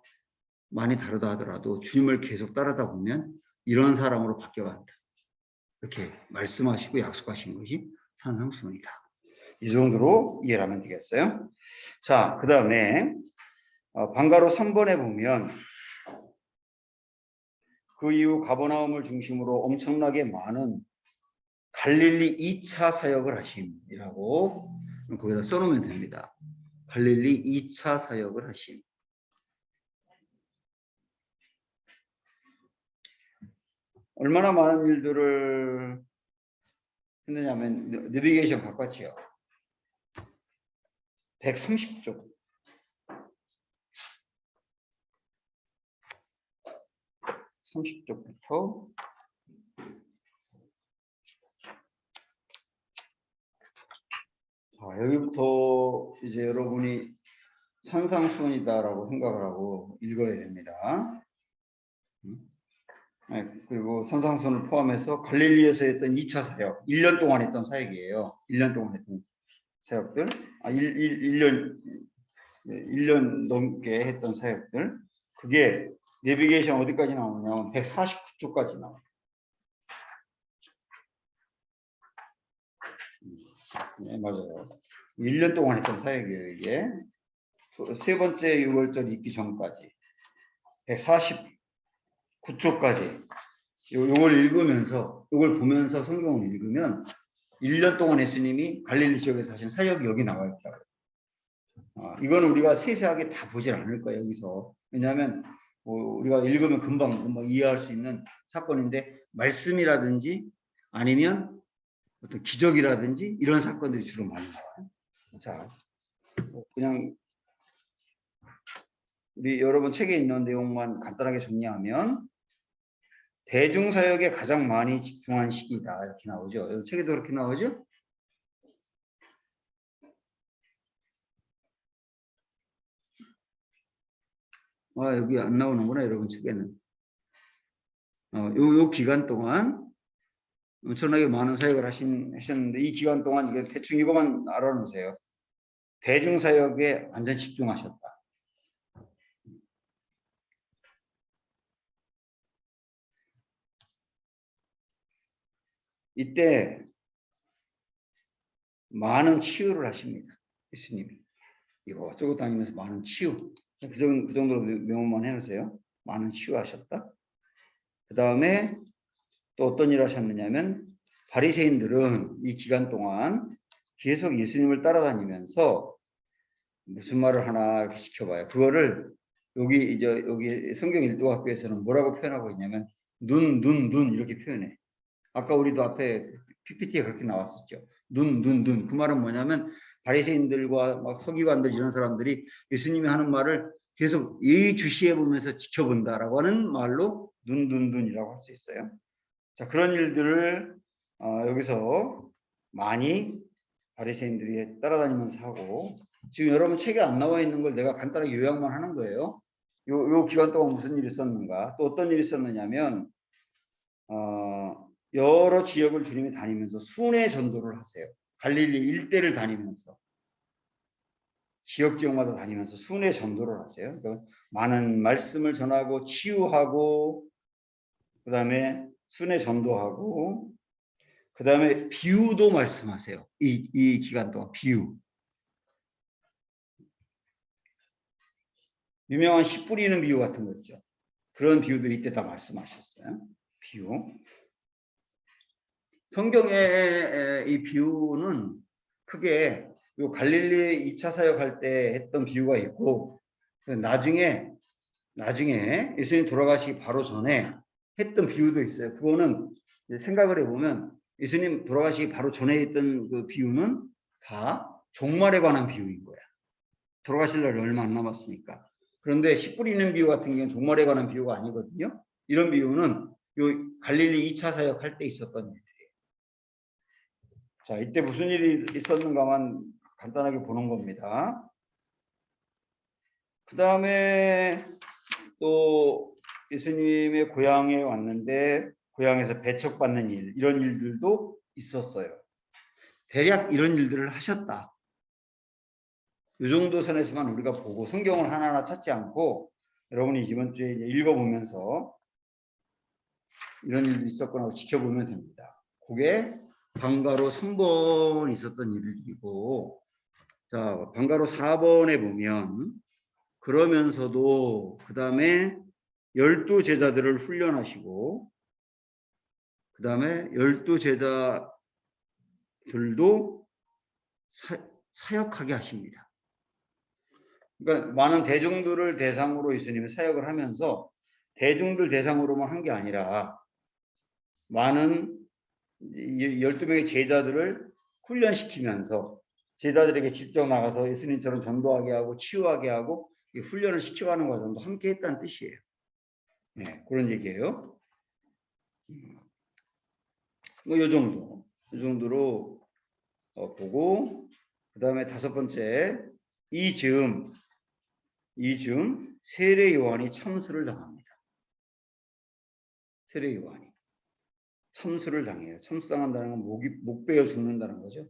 많이 다르다 하더라도 주님을 계속 따르다 보면 이런 사람으로 바뀌어간다. 이렇게 말씀하시고 약속하신 것이 산상수훈이다. 이 정도로 이해를 하면 되겠어요. 자, 그 다음에 방가로 3번에 보면 그 이후 가버나움을 중심으로 엄청나게 많은 갈릴리 2차 사역을 하심이라고 거기다 써놓으면 됩니다. 갈릴리 2차 사역을 하심. 얼마나 많은 일들을 했느냐면 내비게이션 바꿨지요. 130쪽. 30쪽부터 자, 여기부터 이제 여러분이 산상수훈이다라고 생각을 하고 읽어야 됩니다. 네, 그리고 산상수훈을 포함해서 갈릴리에서 했던 2차 사역, 1년 동안 했던 사역이에요. 1년 동안 했던 사역들, 1년 넘게 했던 사역들, 그게 내비게이션 어디까지 나오냐면 149쪽까지 나와요. 네, 맞아요. 1년 동안 했던 사역이에요, 이게. 세 번째 6월절 있기 전까지. 149쪽까지. 요걸 읽으면서, 요걸 보면서 성경을 읽으면 1년 동안 예수님이 갈릴리 지역에서 하신 사역이 여기 나와 있다고. 이거는 우리가 세세하게 다 보질 않을 거예요, 여기서. 왜냐하면 우리가 읽으면 금방 이해할 수 있는 사건인데, 말씀이라든지 아니면 어떤 기적이라든지 이런 사건들이 주로 많이 나와요. 자, 그냥 우리 여러분 책에 있는 내용만 간단하게 정리하면 대중사역에 가장 많이 집중한 시기다 이렇게 나오죠. 책에도 그렇게 나오죠. 여기 안 나오는구나 여러분 책에는. 요 기간 동안 엄청나게 많은 사역을 하셨는데 이 기간 동안 이게 대충 이것만 알아놓으세요. 대중사역에 완전 집중하셨다. 이때 많은 치유를 하십니다. 예수님이. 이것저것 다니면서 많은 치유. 그 정도로 명언만 해놓으세요. 많은 치유하셨다. 그 다음에 또 어떤 일을 하셨느냐면 바리새인들은 이 기간 동안 계속 예수님을 따라다니면서 무슨 말을 하나 이렇게 지켜봐요. 그거를 여기 성경 일도학교에서는 뭐라고 표현하고 있냐면 눈 이렇게 표현해. 아까 우리도 앞에 PPT에 그렇게 나왔었죠. 눈. 그 말은 뭐냐면 바리새인들과 막 서기관들 이런 사람들이 예수님이 하는 말을 계속 예의주시해 보면서 지켜본다라고 하는 말로 눈이라고 할 수 있어요. 자, 그런 일들을 여기서 많이 바리새인들이 따라다니면서 하고, 지금 여러분 책에 안 나와 있는 걸 내가 간단하게 요약만 하는 거예요. 요 기간 동안 무슨 일이 있었는가, 또 어떤 일이 있었느냐면 여러 지역을 주님이 다니면서 순회 전도를 하세요. 갈릴리 일대를 다니면서 지역마다 다니면서 순회 전도를 하세요. 그러니까 많은 말씀을 전하고 치유하고, 그 다음에 순회 전도하고, 그 다음에 비유도 말씀하세요. 이 기간 동안 비유. 유명한 씨 뿌리는 비유 같은 거 있죠. 그런 비유도 이때 다 말씀하셨어요. 비유. 성경의 이 비유는 크게 요 갈릴리 2차 사역할 때 했던 비유가 있고, 나중에 예수님 돌아가시기 바로 전에 했던 비유도 있어요. 그거는 생각을 해보면 예수님 돌아가시기 바로 전에 했던 그 비유는 다 종말에 관한 비유인 거야. 돌아가실 날이 얼마 안 남았으니까. 그런데 씨 뿌리는 비유 같은 경우는 종말에 관한 비유가 아니거든요. 이런 비유는 요 갈릴리 2차 사역 할 때 있었던 일들이에요. 자, 이때 무슨 일이 있었는가만 간단하게 보는 겁니다. 그 다음에 또 예수님의 고향에 왔는데 고향에서 배척받는 일, 이런 일들도 있었어요. 대략 이런 일들을 하셨다. 이 정도 선에서만 우리가 보고 성경을 하나하나 찾지 않고 여러분이 이번 주에 읽어보면서 이런 일도 있었구나 하고 지켜보면 됩니다. 그게 방가로 3번 있었던 일이고, 자, 방가로 4번에 보면 그러면서도 그 다음에 12제자들을 훈련하시고, 그 다음에 12제자들도 사역하게 하십니다. 그러니까 많은 대중들을 대상으로 예수님이 사역을 하면서 대중들 대상으로만 한 게 아니라 많은 12명의 제자들을 훈련시키면서 제자들에게 직접 나가서 예수님처럼 전도하게 하고 치유하게 하고 훈련을 시켜가는 과정도 함께 했다는 뜻이에요. 네, 그런 얘기예요. 뭐 요 정도로 보고 그 다음에 5번째 이 즈음 세례 요한이 참수를 당합니다. 세례 요한이 참수를 당해요. 참수당한다는 건 목 베어 죽는다는 거죠.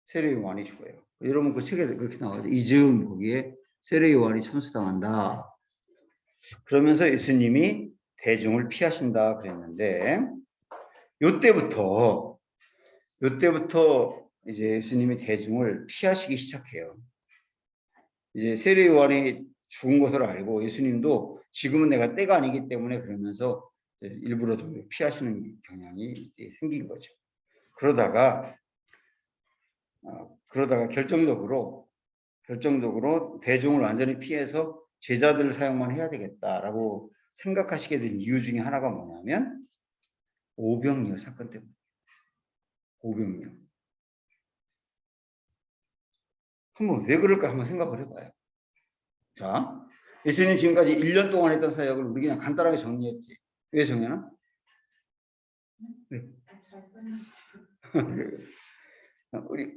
세례 요한이 죽어요. 여러분 그 책에 그렇게 나와요. 이 즈음 거기에 세례 요한이 참수당한다. 그러면서 예수님이 대중을 피하신다 그랬는데 요때부터 이제 예수님이 대중을 피하시기 시작해요. 이제 세례 요한이 죽은 것을 알고 예수님도 지금은 내가 때가 아니기 때문에 그러면서 일부러 좀 피하시는 경향이 생긴 거죠. 그러다가 결정적으로 대중을 완전히 피해서 제자들 사용만 해야 되겠다라고 생각하시게 된 이유 중에 하나가 뭐냐면 오병이어 사건 때문에. 오병이어. 한번 왜 그럴까 한번 생각을 해봐요. 자, 예수님 지금까지 1년 동안 했던 사역을 우리 그냥 간단하게 정리했지. 왜 정리하나? 네. 잘 썼는지.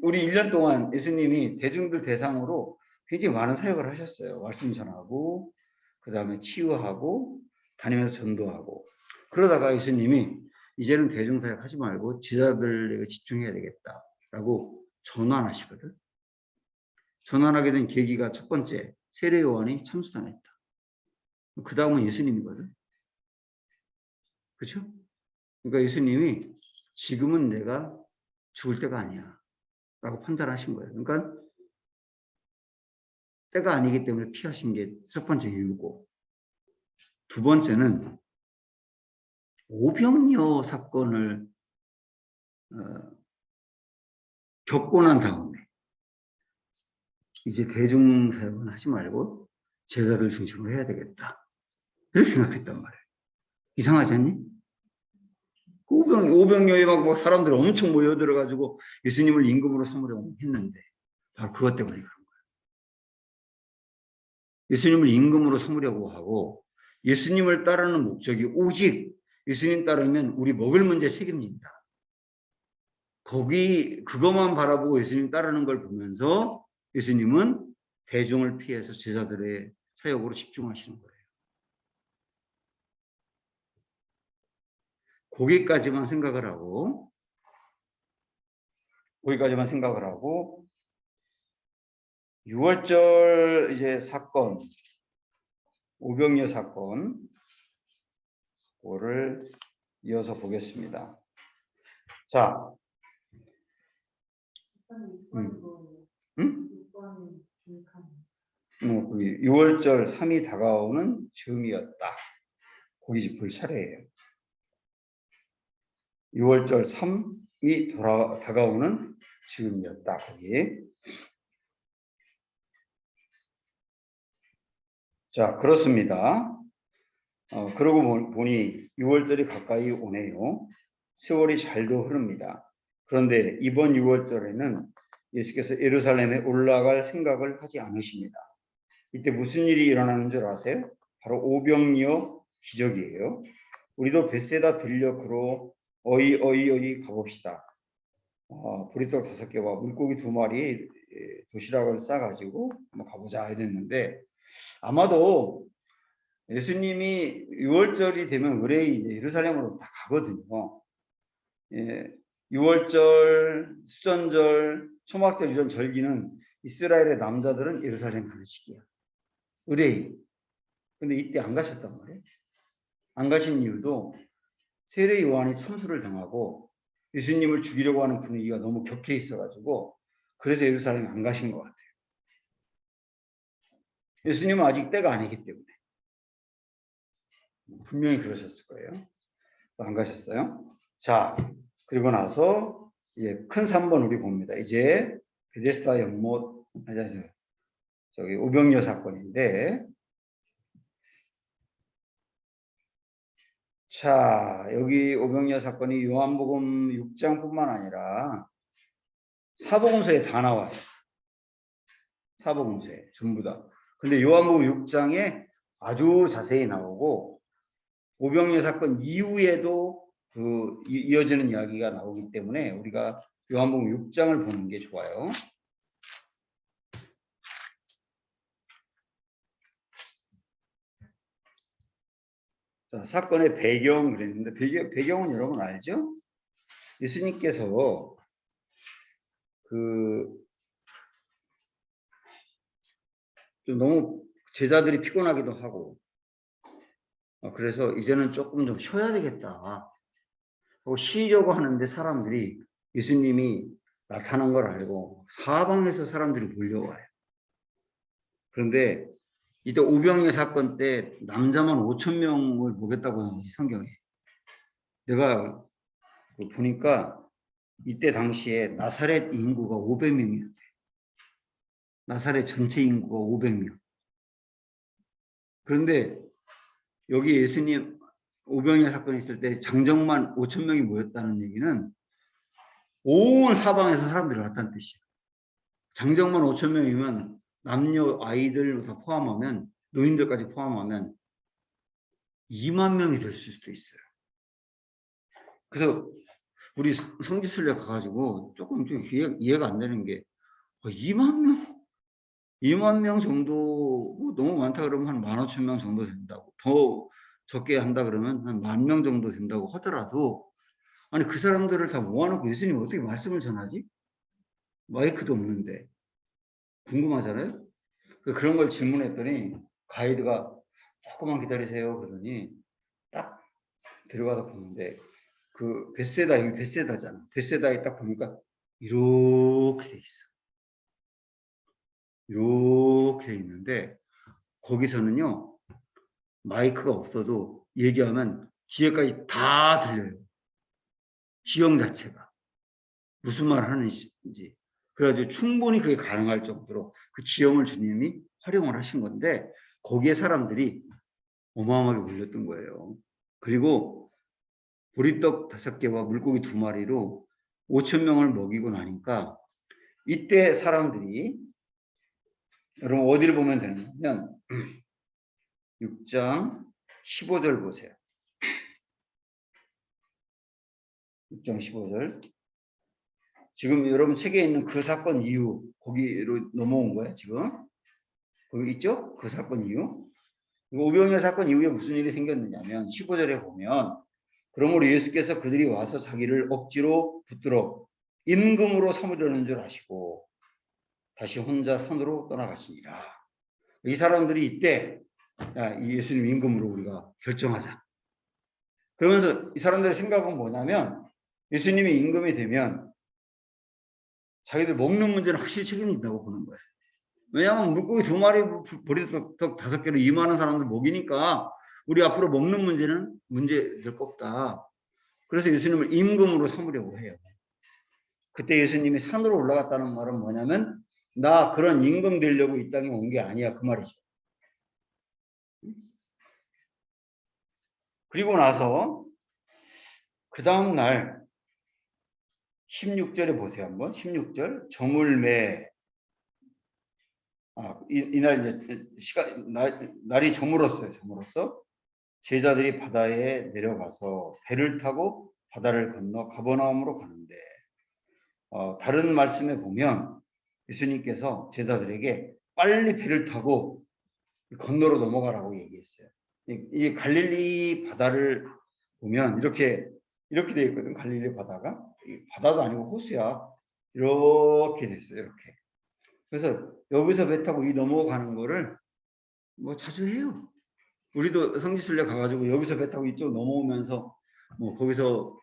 우리 1년 동안 예수님이 대중들 대상으로 굉장히 많은 사역을 하셨어요. 말씀 전하고, 그 다음에 치유하고, 다니면서 전도하고. 그러다가 예수님이 이제는 대중사역 하지 말고 제자들에게 집중해야 되겠다라고 전환하시거든. 전환하게 된 계기가 첫 번째, 세례 요한이 참수당했다. 그 다음은 예수님이거든. 그렇죠? 그러니까 예수님이 지금은 내가 죽을 때가 아니야 라고 판단하신 거예요. 그러니까 때가 아니기 때문에 피하신 게 첫 번째 이유고, 두 번째는 오병이어 사건을 겪고 난 다음에 이제 대중사역은 하지 말고 제자들 중심으로 해야 되겠다 이렇게 생각했단 말이에요. 이상하지 않니? 오병이어에 막 사람들이 엄청 모여들어가지고 예수님을 임금으로 삼으려고 했는데 바로 그것 때문에 그런 거예요. 예수님을 임금으로 삼으려고 하고 예수님을 따르는 목적이 오직 예수님 따르면 우리 먹을 문제 책임진다. 그것만 바라보고 예수님 따르는 걸 보면서 예수님은 대중을 피해서 제자들의 사역으로 집중하시는 거예요. 거기까지만 생각을 하고 6월절 이제 사건, 오병이어 사건, 그거를 이어서 보겠습니다. 자, 6월절 3이 다가오는 즈음이었다. 거기 볼 차례예요. 6월절 3이 다가오는 즈음이었다. 거기. 자, 그렇습니다. 그러고 보니 6월절이 가까이 오네요. 세월이 잘도 흐릅니다. 그런데 이번 6월절에는 예수께서 예루살렘에 올라갈 생각을 하지 않으십니다. 이때 무슨 일이 일어나는 줄 아세요? 바로 오병이어 기적이에요. 우리도 벳세다 들려 그로 어이 가봅시다. 보리떡 5개와 물고기 2마리 도시락을 싸가지고 가보자 이랬는데 아마도 예수님이 6월절이 되면 의뢰이 이제 예루살렘으로 다 가거든요. 6월절, 수전절, 초막절, 유전, 절기는 이스라엘의 남자들은 예루살렘 가는 시기야. 의뢰이. 근데 이때 안 가셨단 말이에요. 안 가신 이유도 세례 요한이 참수를 당하고 예수님을 죽이려고 하는 분위기가 너무 격해 있어가지고 그래서 예루살렘에 안 가신 것 같아요. 예수님은 아직 때가 아니기 때문에. 분명히 그러셨을 거예요. 안 가셨어요. 자, 그리고 나서 이제 큰 3번 우리 봅니다. 이제 베데스다 연못, 저기 오병이어 사건인데, 자, 여기 오병이어 사건이 요한복음 6장뿐만 아니라 사복음서에 다 나와요. 사복음서에 전부 다. 근데 요한복음 6장에 아주 자세히 나오고 오병이어 사건 이후에도 그 이어지는 이야기가 나오기 때문에 우리가 요한복음 6장을 보는 게 좋아요. 자, 사건의 배경 그랬는데 배경은 여러분 알죠? 예수님께서 좀 너무 제자들이 피곤하기도 하고 그래서 이제는 조금 좀 쉬어야 되겠다 하고 쉬려고 하는데 사람들이 예수님이 나타난 걸 알고 사방에서 사람들이 몰려와요. 그런데 이때 오병이어 사건 때 남자만 5,000명을 먹였다고 하는 성경에 내가 보니까 이때 당시에 나사렛 인구가 500명이었대. 나사렛 전체 인구가 500명. 그런데 여기 예수님 오병이어 사건이 있을 때 장정만 5,000명이 모였다는 얘기는 온 사방에서 사람들이 왔다는 뜻이에요. 장정만 5,000명이면 남녀 아이들 다 포함하면 노인들까지 포함하면 2만 명이 될 수도 있어요. 그래서 우리 성지순례 가가지고 조금 좀 이해가 안 되는 게 2만 명? 2만 명 정도 뭐 너무 많다 그러면 한 15,000명 정도 된다고 더 적게 한다 그러면 한 10,000명 정도 된다고 하더라도 아니 그 사람들을 다 모아놓고 예수님이 어떻게 말씀을 전하지? 마이크도 없는데 궁금하잖아요. 그런 걸 질문했더니 가이드가 조금만 기다리세요 그러더니 딱 들어가서 보는데 그 벳세다 여기 벳세다잖아. 벳세다에 딱 보니까 이렇게 돼 있어. 이렇게 돼 있는데 거기서는요 마이크가 없어도 얘기하면 뒤에까지 다 들려요. 지형 자체가 무슨 말 하는지. 그래가지고 충분히 그게 가능할 정도로 그 지형을 주님이 활용을 하신 건데 거기에 사람들이 어마어마하게 몰렸던 거예요. 그리고 보리떡 5개와 물고기 2마리로 5,000명을 먹이고 나니까 이때 사람들이 여러분 어디를 보면 되냐면 6장 15절 보세요. 6장 15절. 지금 여러분 책에 있는 그 사건 이후 거기로 넘어온 거예요. 지금 거기 있죠? 그 사건 이후. 오병이어 사건 이후에 무슨 일이 생겼느냐면 15절에 보면 그러므로 예수께서 그들이 와서 자기를 억지로 붙들어 임금으로 삼으려는 줄 아시고 다시 혼자 산으로 떠나가시니라. 이 사람들이 이때 이 예수님 임금으로 우리가 결정하자. 그러면서 이 사람들의 생각은 뭐냐면 예수님이 임금이 되면 자기들 먹는 문제는 확실히 책임진다고 보는 거예요. 왜냐하면 물고기 2마리 보리떡 5개로 이만한 사람들 먹이니까 우리 앞으로 먹는 문제는 문제될 거 없다. 그래서 예수님을 임금으로 삼으려고 해요. 그때 예수님이 산으로 올라갔다는 말은 뭐냐면 나 그런 임금 되려고 이 땅에 온 게 아니야 그 말이죠. 그리고 나서 그 다음 날 16절에 보세요 한번. 16절 저물매 이날 이제 날이 저물었어요. 저물었어. 제자들이 바다에 내려가서 배를 타고 바다를 건너 가버나움으로 가는데 다른 말씀에 보면 예수님께서 제자들에게 빨리 배를 타고 건너로 넘어가라고 얘기했어요. 이 갈릴리 바다를 보면 이렇게 되어 있거든. 갈릴리 바다가 바다도 아니고 호수야. 이렇게 됐어요. 이렇게. 그래서 여기서 배 타고 이 넘어가는 거를 뭐 자주 해요. 우리도 성지순례 가가지고 여기서 배 타고 이쪽 넘어오면서 뭐 거기서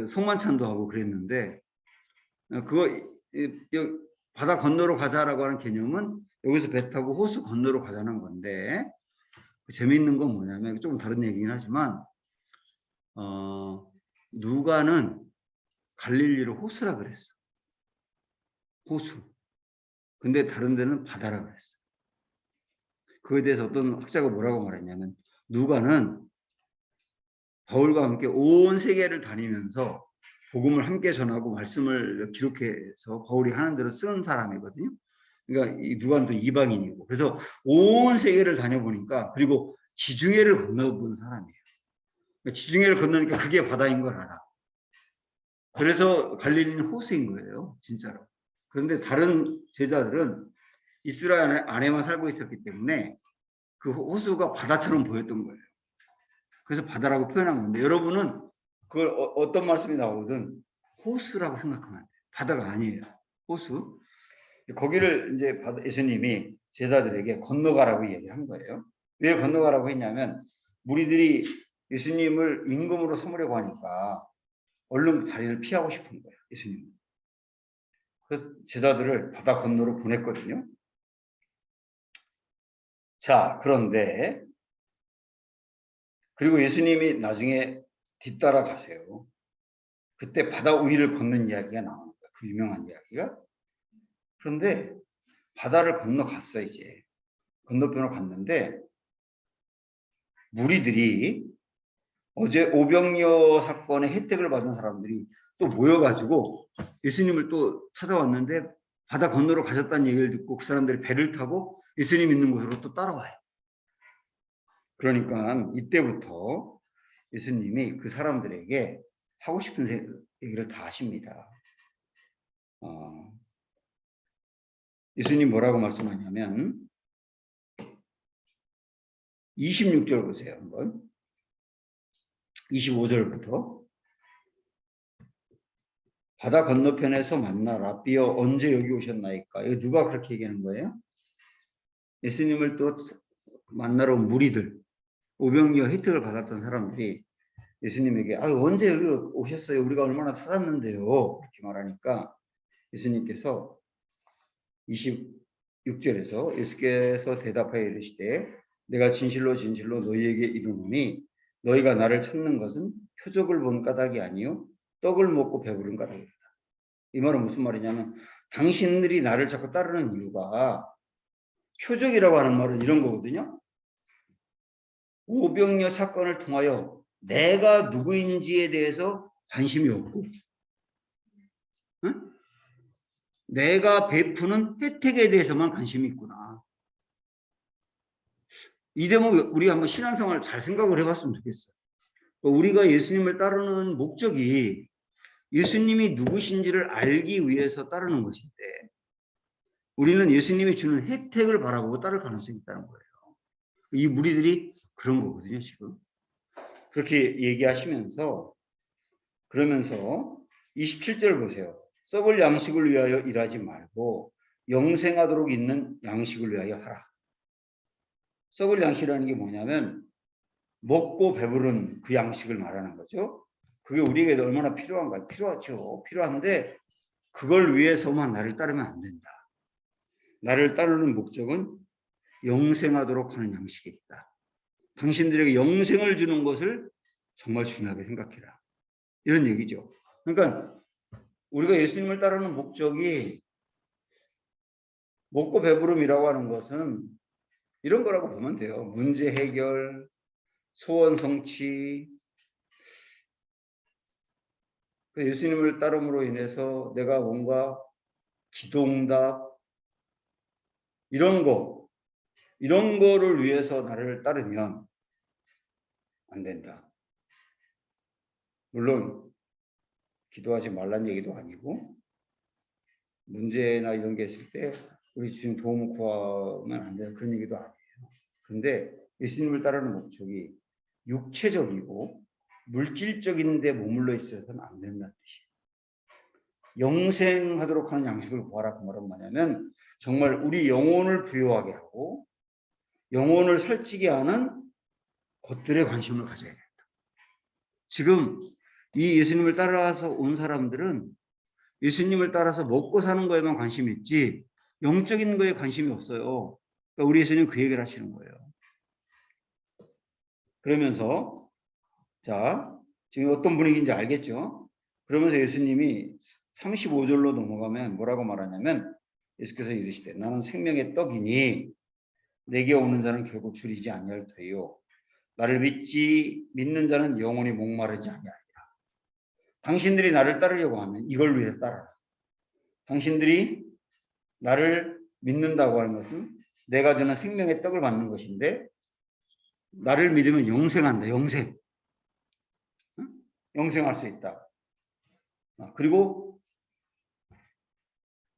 성만찬도 하고 그랬는데 그거 바다 건너로 가자라고 하는 개념은 여기서 배 타고 호수 건너로 가자는 건데 재미있는 건 뭐냐면 조금 다른 얘기긴 하지만 누가는 갈릴리로 호수라 그랬어. 호수. 근데 다른 데는 바다라고 그랬어요. 그에 대해서 어떤 학자가 뭐라고 말했냐면 누가는 바울과 함께 온 세계를 다니면서 복음을 함께 전하고 말씀을 기록해서 바울이 하는 대로 쓴 사람이거든요. 그러니까 이 누가는 또 이방인이고 그래서 온 세계를 다녀보니까 그리고 지중해를 건너본 사람이에요. 그러니까 지중해를 건너니까 그게 바다인 걸 알아. 그래서 갈릴리는 호수인 거예요. 진짜로. 그런데 다른 제자들은 이스라엘 안에만 살고 있었기 때문에 그 호수가 바다처럼 보였던 거예요. 그래서 바다라고 표현한 건데 여러분은 그걸 어떤 말씀이 나오든 호수라고 생각하면 안 돼요. 바다가 아니에요. 호수. 거기를 이제 예수님이 제자들에게 건너가라고 얘기한 거예요. 왜 건너가라고 했냐면 무리들이 예수님을 임금으로 삼으려고 하니까 얼른 그 자리를 피하고 싶은 거예요. 예수님. 그래서 제자들을 바다 건너로 보냈거든요. 자, 그런데 그리고 예수님이 나중에 뒤따라 가세요. 그때 바다 위를 걷는 이야기가 나옵니다. 그 유명한 이야기가. 그런데 바다를 건너갔어 이제. 건너편으로 갔는데 무리들이 어제 오병이어 사건의 혜택을 받은 사람들이 또 모여가지고 예수님을 또 찾아왔는데 바다 건너로 가셨다는 얘기를 듣고 그 사람들이 배를 타고 예수님 있는 곳으로 또 따라와요. 그러니까 이때부터 예수님이 그 사람들에게 하고 싶은 얘기를 다 하십니다. 예수님 뭐라고 말씀하냐면 26절 보세요. 한번 25절부터 바다 건너편에서 만나라. 삐어 언제 여기 오셨나이까? 이거 누가 그렇게 얘기하는 거예요? 예수님을 또 만나러 온 무리들, 오병이어 혜택을 받았던 사람들이 예수님에게 언제 여기 오셨어요? 우리가 얼마나 찾았는데요. 이렇게 말하니까 예수님께서 26절에서 예수께서 대답하여 이르시되 내가 진실로 진실로 너희에게 이르노니 너희가 나를 찾는 것은 표적을 본 까닭이 아니요 떡을 먹고 배부른 까닭이다. 이 말은 무슨 말이냐면 당신들이 나를 자꾸 따르는 이유가 표적이라고 하는 말은 이런 거거든요. 오병이어 사건을 통하여 내가 누구인지에 대해서 관심이 없고 응? 내가 베푸는 혜택에 대해서만 관심이 있구나. 이 대목 우리가 한번 신앙생활을 잘 생각을 해봤으면 좋겠어요. 우리가 예수님을 따르는 목적이 예수님이 누구신지를 알기 위해서 따르는 것인데 우리는 예수님이 주는 혜택을 바라보고 따를 가능성이 있다는 거예요. 이 무리들이 그런 거거든요. 지금 그렇게 얘기하시면서 그러면서 27절 보세요. 썩을 양식을 위하여 일하지 말고 영생하도록 있는 양식을 위하여 하라. 썩을 양식이라는 게 뭐냐면 먹고 배부른 그 양식을 말하는 거죠. 그게 우리에게 얼마나 필요한가요? 필요하죠. 필요한데 그걸 위해서만 나를 따르면 안 된다. 나를 따르는 목적은 영생하도록 하는 양식이 있다. 당신들에게 영생을 주는 것을 정말 중요하게 생각해라. 이런 얘기죠. 그러니까 우리가 예수님을 따르는 목적이 먹고 배부름이라고 하는 것은 이런 거라고 보면 돼요. 문제 해결, 소원 성취. 예수님을 따름으로 인해서 내가 뭔가 기도응답 이런 거를 위해서 나를 따르면 안 된다. 물론 기도하지 말란 얘기도 아니고 문제나 이런 게 있을 때 우리 주님 도움을 구하면 안 되는 그런 얘기도 아니에요. 그런데 예수님을 따르는 목적이 육체적이고 물질적인 데 머물러 있어서는 안 된다는 뜻이에요. 영생하도록 하는 양식을 구하라 그 말은 뭐냐면 정말 우리 영혼을 부유하게 하고 영혼을 살찌게 하는 것들에 관심을 가져야 된다. 지금 이 예수님을 따라서 온 사람들은 예수님을 따라서 먹고 사는 거에만 관심이 있지 영적인 거에 관심이 없어요. 그러니까 우리 예수님 그 얘기를 하시는 거예요. 그러면서 자 지금 어떤 분위기인지 알겠죠? 그러면서 예수님이 35절로 넘어가면 뭐라고 말하냐면 예수께서 이르시되 나는 생명의 떡이니 내게 오는 자는 결국 줄이지 아니할 터이요 나를 믿는 자는 영원히 목마르지 아니하리라. 당신들이 나를 따르려고 하면 이걸 위해 따라라. 당신들이 나를 믿는다고 하는 것은 내가 주는 생명의 떡을 받는 것인데 나를 믿으면 영생한다. 영생. 영생할 수 있다. 그리고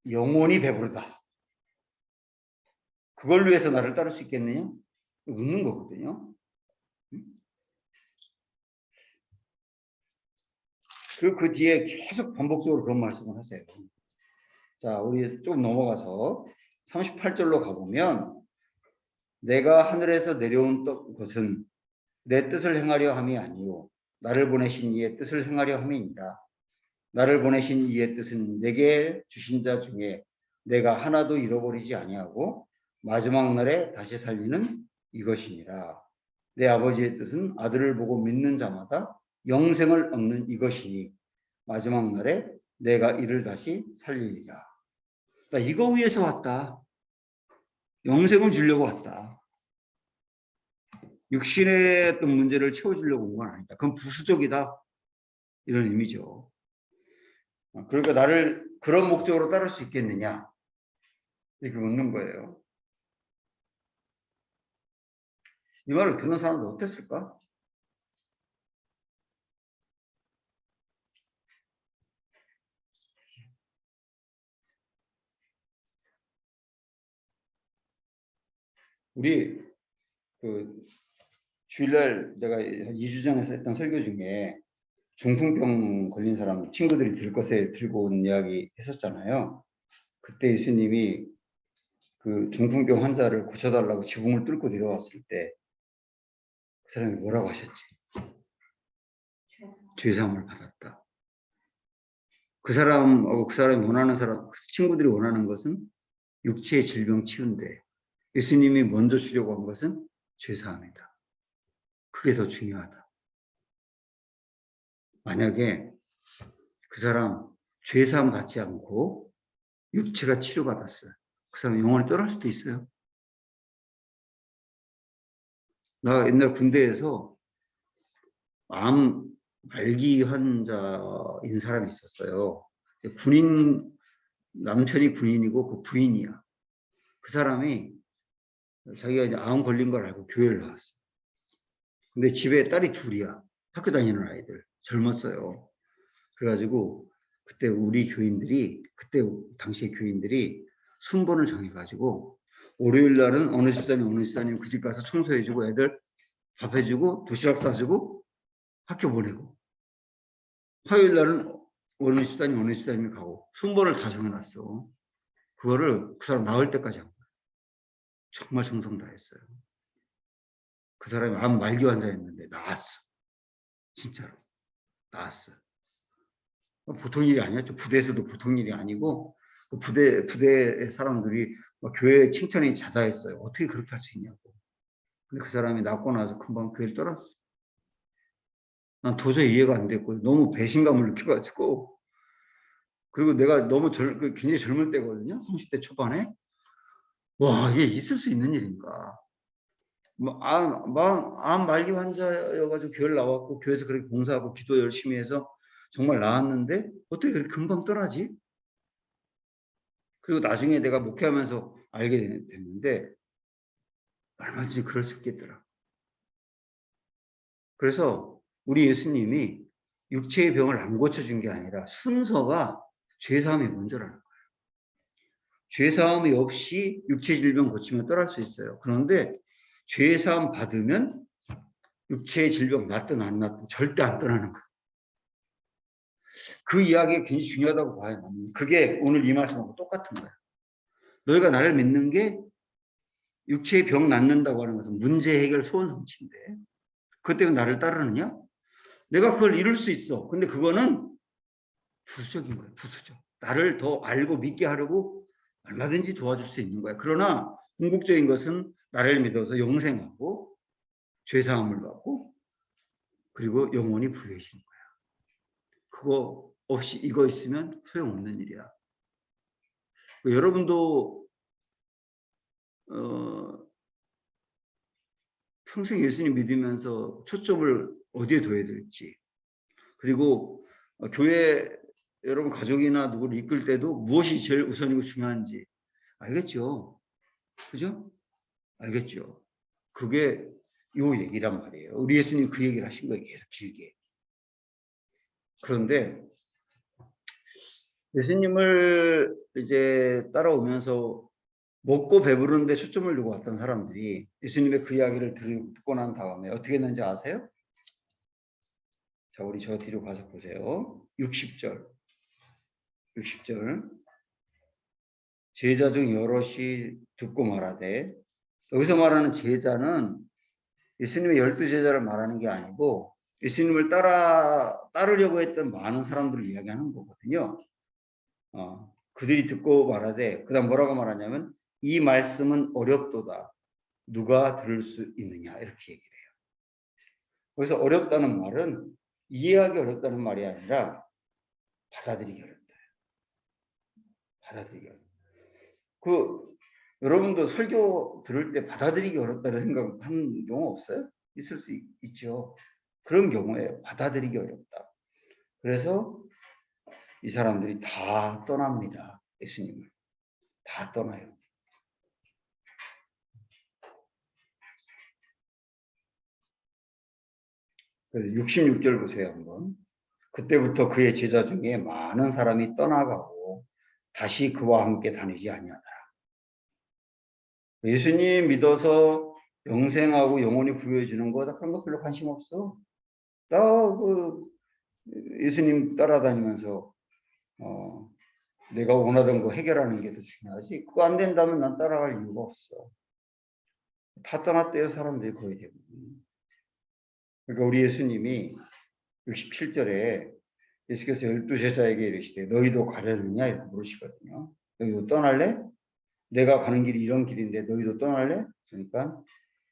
영원히 배부르다. 그걸 위해서 나를 따를 수 있겠느냐? 묻는 거거든요. 그리고 그 뒤에 계속 반복적으로 그런 말씀을 하세요. 자, 우리 좀 넘어가서 38절로 가보면 내가 하늘에서 내려온 것은 내 뜻을 행하려 함이 아니요 나를 보내신 이의 뜻을 행하려 함이니라. 나를 보내신 이의 뜻은 내게 주신 자 중에 내가 하나도 잃어버리지 아니하고 마지막 날에 다시 살리는 이것이니라. 내 아버지의 뜻은 아들을 보고 믿는 자마다 영생을 얻는 이것이니 마지막 날에 내가 이를 다시 살리리라. 나 이거 위해서 왔다. 영생을 주려고 왔다. 육신의 어떤 문제를 채워주려고 온 건 아니다. 그건 부수적이다. 이런 의미죠. 그러니까 나를 그런 목적으로 따를 수 있겠느냐? 이렇게 묻는 거예요. 이 말을 듣는 사람도 어땠을까? 우리 그 주일날 내가 2주 전에 했던 설교 중에 중풍병 걸린 사람 친구들이 들 것에 들고 온 이야기 했었잖아요. 그때 예수님이 그 중풍병 환자를 고쳐달라고 지붕을 뚫고 내려왔을 때 그 사람이 뭐라고 하셨지? 죄사함을 받았다. 그 사람하고 그 사람이 원하는 사람, 그 친구들이 원하는 것은 육체의 질병 치유인데 예수님이 먼저 주려고 한 것은 죄사함이다. 그게 더 중요하다. 만약에 그 사람 죄사함 받지 않고 육체가 치료받았어요. 그 사람 영원히 떠날 수도 있어요. 나 옛날 군대에서 암 말기 환자인 사람이 있었어요. 남편이 군인이고 그 부인이야. 그 사람이 자기가 이제 암 걸린 걸 알고 교회를 나왔어. 근데 집에 딸이 둘이야. 학교 다니는 아이들. 젊었어요. 그래가지고 그때 그때 당시에 교인들이 순번을 정해가지고 월요일 날은 어느 집사님 그 집 가서 청소해주고 애들 밥 해주고 도시락 싸주고 학교 보내고 화요일 날은 어느 집사님이 가고 순번을 다 정해놨어. 그거를 그 사람 나을 때까지 한 거야. 정말 정성 다했어요. 그 사람이 암 말기 환자였는데 나았어. 진짜로 나았어. 보통 일이 아니었죠. 부대에서도 보통 일이 아니고 그 부대 사람들이 교회 칭찬이 자자했어요. 어떻게 그렇게 할 수 있냐고. 근데 그 사람이 낫고 나서 금방 교회를 떠났어. 난 도저히 이해가 안 됐고 너무 배신감을 느껴가지고 그리고 내가 너무 굉장히 젊을 때거든요. 30대 초반에. 와, 이게 있을 수 있는 일인가. 암 말기 환자여가지고 교회를 나왔고 교회에서 그렇게 봉사하고 기도 열심히 해서 정말 나았는데 어떻게 그렇게 금방 떠나지? 그리고 나중에 내가 목회하면서 알게 됐는데 얼마든지 그럴 수 있겠더라. 그래서 우리 예수님이 육체의 병을 안 고쳐준 게 아니라 순서가 죄사함이 먼저라는 거예요. 죄사함이 없이 육체 질병 고치면 떠날 수 있어요. 그런데 죄사함 받으면 육체의 질병 낫든 안 낫든 절대 안 떠나는 거예요. 그 이야기가 굉장히 중요하다고 봐요. 그게 오늘 이 말씀하고 똑같은 거예요. 너희가 나를 믿는 게 육체의 병 낫는다고 하는 것은 문제 해결 소원 성취인데 그것 때문에 나를 따르느냐? 내가 그걸 이룰 수 있어. 근데 그거는 부수적인 거예요. 부수적. 나를 더 알고 믿게 하려고 얼마든지 도와줄 수 있는 거야. 그러나 궁극적인 것은 나를 믿어서 영생하고 죄사함을 받고 그리고 영원히 부유해지는 거야. 그거 없이 이거 있으면 소용없는 일이야. 여러분도 평생 예수님 믿으면서 초점을 어디에 둬야 될지, 그리고 교회 여러분 가족이나 누구를 이끌 때도 무엇이 제일 우선이고 중요한지 알겠죠? 그죠? 알겠죠? 그게 요 얘기란 말이에요. 우리 예수님 그 얘기를 하신 거예요. 계속 길게. 그런데 예수님을 이제 따라오면서 먹고 배부른데 초점을 두고 왔던 사람들이 예수님의 그 이야기를 듣고 난 다음에 어떻게 했는지 아세요? 자, 우리 저 뒤로 가서 보세요. 60절. 제자 중 여럿이 듣고 말하되, 여기서 말하는 제자는 예수님의 12제자를 말하는 게 아니고 예수님을 따르려고 했던 많은 사람들을 이야기하는 거거든요. 그들이 듣고 말하되, 그 다음 뭐라고 말하냐면 이 말씀은 어렵도다. 누가 들을 수 있느냐, 이렇게 얘기를 해요. 그래서 어렵다는 말은 이해하기 어렵다는 말이 아니라 받아들이기 어렵다. 받아들이기 어렵다. 여러분도 설교 들을 때 받아들이기 어렵다는 생각하는 경우 없어요? 있을 수 있죠. 그런 경우에 받아들이기 어렵다. 그래서 이 사람들이 다 떠납니다. 예수님을. 다 떠나요. 그래서 66절 보세요, 한번. 그때부터 그의 제자 중에 많은 사람이 떠나가고 다시 그와 함께 다니지 아니하더라. 예수님 믿어서 영생하고 영원히 부여해주는 거 그런 거 별로 관심 없어. 예수님 따라다니면서 내가 원하던 거 해결하는 게 더 중요하지. 그거 안 된다면 난 따라갈 이유가 없어. 다 떠났대요, 사람들이 거의 대부분. 그러니까 우리 예수님이 67절에 예수께서 12제자에게 이르시되 너희도 가려느냐 이렇게 물으시거든요. 너희도 떠날래? 내가 가는 길이 이런 길인데 너희도 떠날래? 그러니까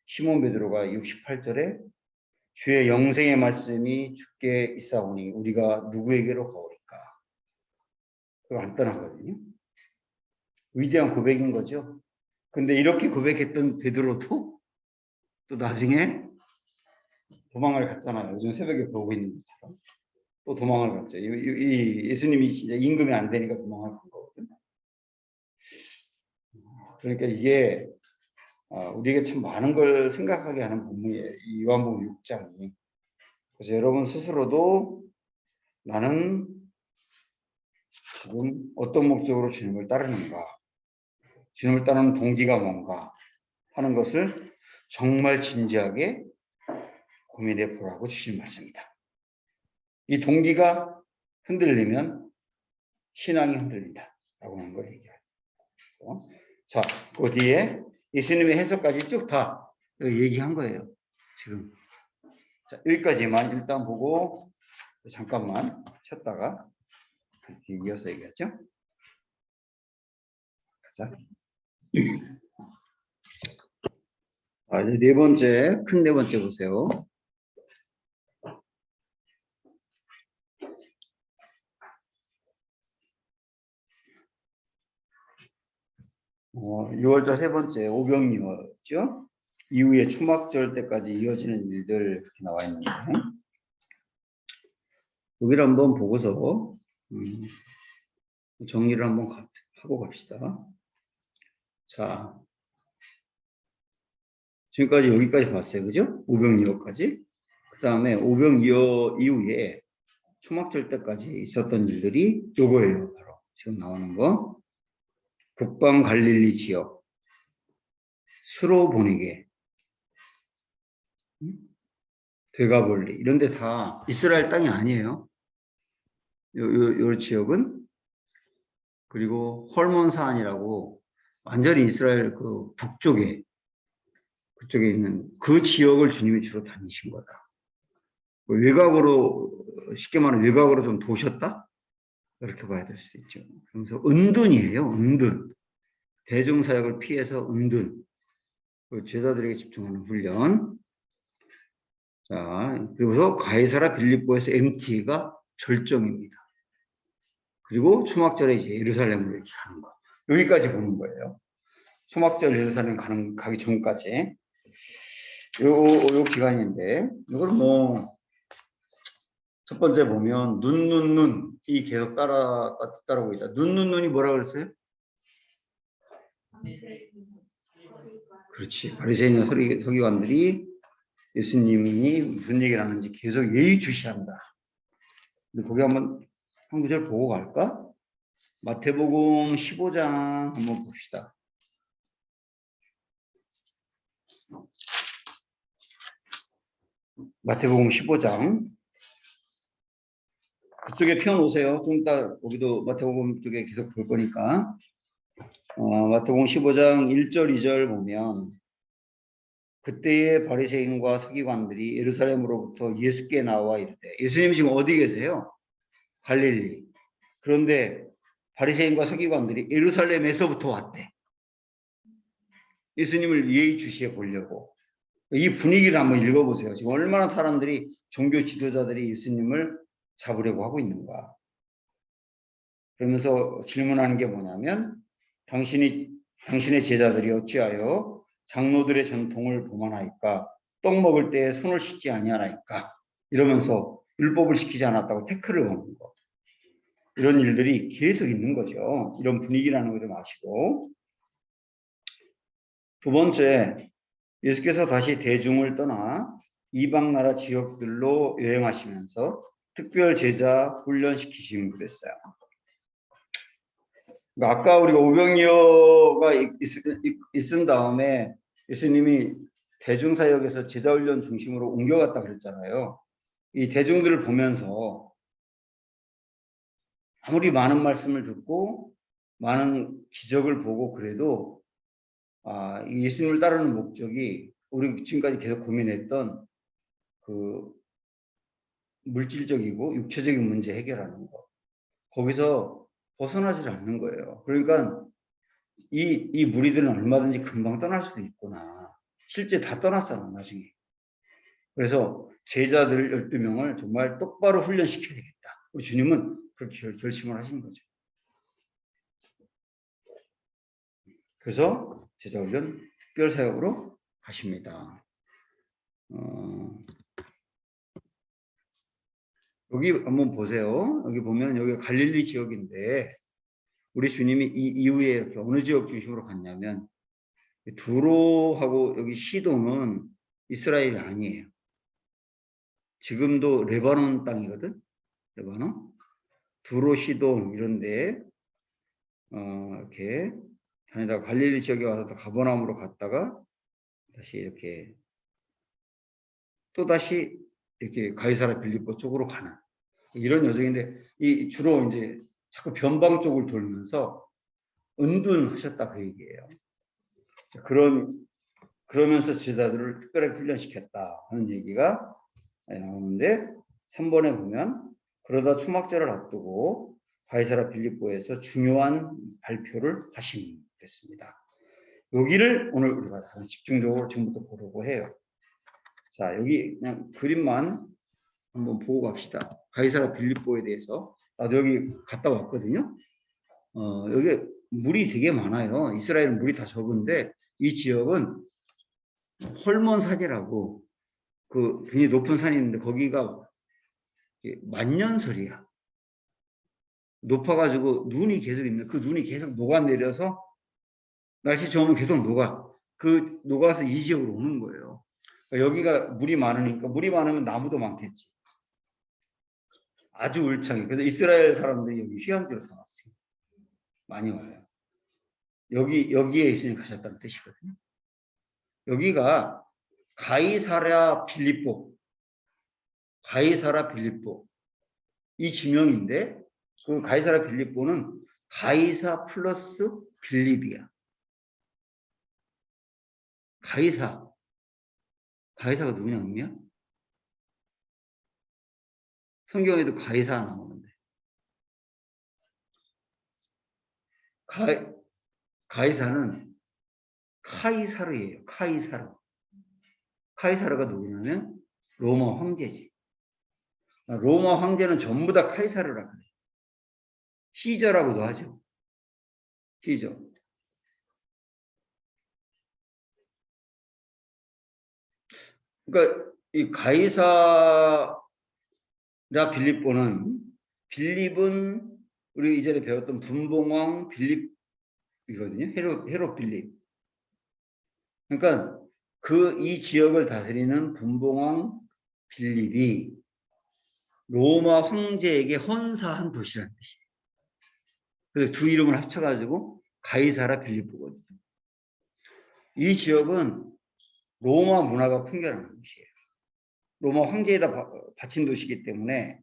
시몬 베드로가 68절에 주의 영생의 말씀이 주께 있사오니 우리가 누구에게로 가오리까? 그거 안 떠나거든요. 위대한 고백인 거죠. 근데 이렇게 고백했던 베드로도 또 나중에 도망을 갔잖아요. 요즘 새벽에 보고 있는 것처럼. 또 도망을 갔죠. 예수님이 진짜 임금이 안 되니까 도망을 간 거거든요. 그러니까 이게 우리에게 참 많은 걸 생각하게 하는 본문이에요. 이 요한복음 6장이. 그래서 여러분 스스로도 나는 지금 어떤 목적으로 주님을 따르는가, 주님을 따르는 동기가 뭔가 하는 것을 정말 진지하게 고민해 보라고 주신 말씀입니다. 이 동기가 흔들리면 신앙이 흔들린다 라고 하는 걸 얘기해요. 자, 그 뒤에 예수님의 해석까지 쭉 다 얘기한 거예요. 지금. 자, 여기까지만 일단 보고 잠깐만 쉬었다가 이어서 얘기하죠. 자, 이제 네 번째, 큰 네 번째 보세요. 유월절 세 번째 오병이어죠. 이후에 초막절 때까지 이어지는 일들 이렇게 나와 있는데 여기를 한번 보고서 정리를 한번 하고 갑시다. 자, 지금까지 여기까지 봤어요, 그죠? 오병이어까지. 그 다음에 오병이어 이후에 초막절 때까지 있었던 일들이 요거예요, 바로 지금 나오는 거. 북방 갈릴리 지역, 수로 보내게, 데가볼리 이런 데 다 이스라엘 땅이 아니에요. 요 지역은. 그리고 헐몬산이라고 완전히 이스라엘 그 북쪽에 그쪽에 있는 그 지역을 주님이 주로 다니신 거다. 외곽으로 쉽게 말하면 외곽으로 좀 도셨다 이렇게 봐야 될 수 있죠. 그러면서 은둔이에요. 은둔. 대중사역을 피해서 은둔. 제자들에게 집중하는 훈련. 자, 그리고서 가이사라 빌립보에서 MT가 절정입니다. 그리고 초막절에 이제 예루살렘으로 이렇게 가는 거. 여기까지 보는 거예요. 초막절 예루살렘 가기 전까지. 요 기간인데, 이걸 뭐, 첫 번째 보면, 눈이 계속 따라오고 있다. 눈이 뭐라 그랬어요? 그렇지. 바리새인과 서기관들이 예수님이 무슨 얘기를 하는지 계속 예의주시한다. 거기 한 구절 보고 갈까? 마태복음 15장 한번 봅시다. 마태복음 15장. 그쪽에 펴놓으세요. 좀 이따 거기도 마태복음 쪽에 계속 볼 거니까. 마태복음 15장 1절 2절 보면 그때의 바리새인과 서기관들이 예루살렘으로부터 예수께 나와 이르되, 예수님이 지금 어디 계세요? 갈릴리. 그런데 바리새인과 서기관들이 예루살렘에서부터 왔대. 예수님을 예의주시해 보려고. 이 분위기를 한번 읽어보세요. 지금 얼마나 사람들이, 종교 지도자들이 예수님을 잡으려고 하고 있는가. 그러면서 질문하는 게 뭐냐면, 당신의 제자들이 어찌하여 장로들의 전통을 범하나이까? 떡 먹을 때 손을 씻지 아니하나이까? 이러면서 율법을 지키지 않았다고 태클을 거는 거. 이런 일들이 계속 있는 거죠. 이런 분위기라는 거 좀 아시고. 두 번째, 예수께서 다시 대중을 떠나 이방 나라 지역들로 여행하시면서 특별 제자 훈련시키신 그랬어요. 그러니까 아까 우리가 오병이어가 있은 다음에 예수님이 대중사역에서 제자훈련 중심으로 옮겨갔다 그랬잖아요. 이 대중들을 보면서 아무리 많은 말씀을 듣고 많은 기적을 보고 그래도 예수님을 따르는 목적이 우리 지금까지 계속 고민했던 그 물질적이고 육체적인 문제 해결하는 거, 거기서 벗어나질 않는 거예요. 그러니까 이 무리들은 얼마든지 금방 떠날 수도 있구나. 실제 다 떠났잖아, 나중에. 그래서 제자들 12명을 정말 똑바로 훈련시켜야 되겠다. 우리 주님은 그렇게 결심을 하신 거죠. 그래서 제자훈련 특별사역으로 가십니다. 여기 한번 보세요. 여기 보면 여기 갈릴리 지역인데 우리 주님이 이 이후에 이렇게 어느 지역 중심으로 갔냐면 두로하고 여기 시돈은 이스라엘이 아니에요. 지금도 레바논 땅이거든. 레바논. 두로, 시돈 이런데 이렇게 다니다가 갈릴리 지역에 와서 또 가버나움으로 갔다가 다시 이렇게 또 다시 이렇게 가이사라 빌립보 쪽으로 가는 이런 여정인데 이 주로 이제 자꾸 변방 쪽을 돌면서 은둔하셨다 그 얘기예요. 그러면서 제자들을 특별하게 훈련시켰다 하는 얘기가 나오는데 3번에 보면 그러다 초막절을 앞두고 가이사라 빌립보에서 중요한 발표를 하심했습니다. 여기를 오늘 우리가 집중적으로 지금부터 보려고 해요. 자, 여기 그냥 그림만 한번 보고 갑시다. 가이사라 빌립보에 대해서 나도 여기 갔다 왔거든요. 여기 물이 되게 많아요. 이스라엘은 물이 다 적은데 이 지역은 헐몬산이라고 그 굉장히 높은 산이 있는데 거기가 만년설이야. 높아가지고 눈이 계속 있는 그 눈이 계속 녹아내려서 날씨 좋으면 계속 녹아. 그 녹아서 이 지역으로 오는 거예요. 그러니까 여기가 물이 많으니까 물이 많으면 나무도 많겠지. 아주 울창해. 그래서 이스라엘 사람들이 여기 휴양지로 삼았어요. 많이 와요. 여기에 예수님 가셨다는 뜻이거든요. 여기가 가이사랴 빌립보 이 지명인데 그 가이사랴 빌립보는 가이사 플러스 빌립이야. 가이사가 누구냐 의미야? 성경에도 가이사 나오는데 가이사는 카이사르예요. 카이사르가 누구냐면 로마 황제지. 로마 황제는 전부 다 카이사르라 그래. 시저라고도 하죠. 시저. 그러니까 이 가이사라 빌립보는 빌립은 우리 이전에 배웠던 분봉왕 빌립이거든요. 헤롯 빌립. 그러니까 이 지역을 다스리는 분봉왕 빌립이 로마 황제에게 헌사한 도시라는 뜻이에요. 그래서 두 이름을 합쳐가지고 가이사라 빌립보거든요. 이 지역은 로마 문화가 풍겨나는 곳이에요. 로마 황제에다 바친 도시이기 때문에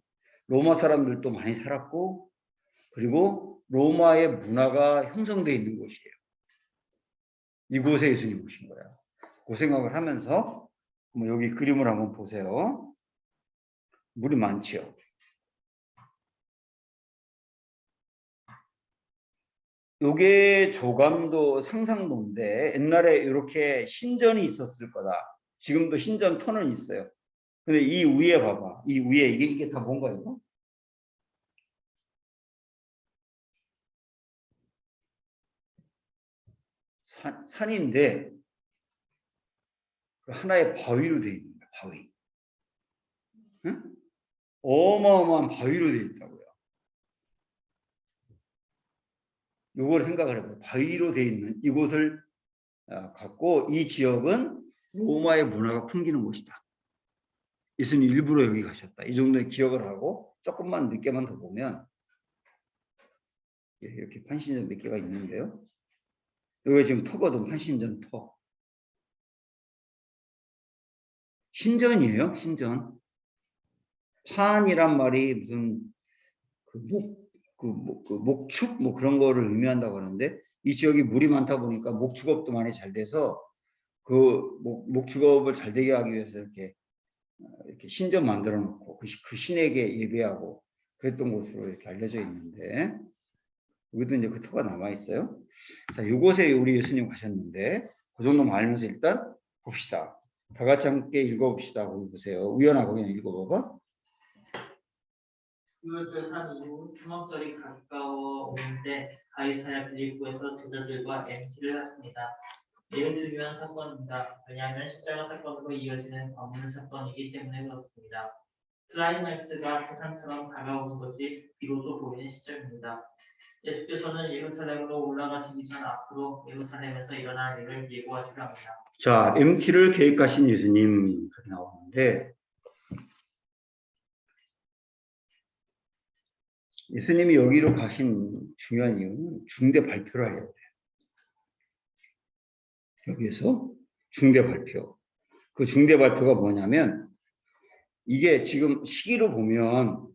로마 사람들도 많이 살았고, 그리고 로마의 문화가 형성되어 있는 곳이에요. 이곳에 예수님 오신 거예요. 그 생각을 하면서 여기 그림을 한번 보세요. 물이 많죠. 요게 조감도 상상도인데 옛날에 이렇게 신전이 있었을 거다. 지금도 신전 터는 있어요. 근데 이 위에 봐봐. 이 위에 이게 다 뭔가 이거? 산인데 하나의 바위로 되어 있는 거야. 바위. 응? 어마어마한 바위로 되어 있다고요. 요걸 생각을 해봐요. 바위로 되어 있는 이곳을 갖고 이 지역은 로마의 문화가 풍기는 곳이다. 예수님 일부러 여기 가셨다. 이 정도의 기억을 하고 조금만 늦게만 더 보면 이렇게 판신전 몇 개가 있는데요. 여기 지금 터거든. 판신전 터. 신전이에요. 신전. 판이란 말이 무슨 목축 뭐 그런 거를 의미한다고 하는데 이 지역이 물이 많다 보니까 목축업도 많이 잘 돼서 그 목축업을 잘 되게 하기 위해서 이렇게 신전 만들어 놓고 그 신에게 예배하고 그랬던 곳으로 이렇게 알려져 있는데 여기도 이제 그 터가 남아 있어요. 자, 이곳에 우리 예수님 가셨는데 그 정도만 알면서 일단 봅시다. 다 같이 함께 읽어봅시다. 거기 보세요. 우연하고 그냥 읽어봐봐. 6월절 3 이후 추석절이 가까워 오는데 가이사랴 빌립보에서 제자들과 MT를 하십니다. 매우 중요한 사건입니다. 왜냐하면 십자가 사건으로 이어지는 관문 사건이기 때문에 그렇습니다. 클라이맥스가 태산처럼 다가오는 것이 비로소 보이는 시점입니다. 예수께서는 예루살렘으로 올라가시기 전 앞으로 예루살렘에서 일어날 일을 예고하시려 합니다. 자, MT를 계획하신 예수님 나오는데 예수님이 여기로 가신 중요한 이유는 중대 발표를 하려고 해요. 여기에서 중대 발표. 그 중대 발표가 뭐냐면 이게 지금 시기로 보면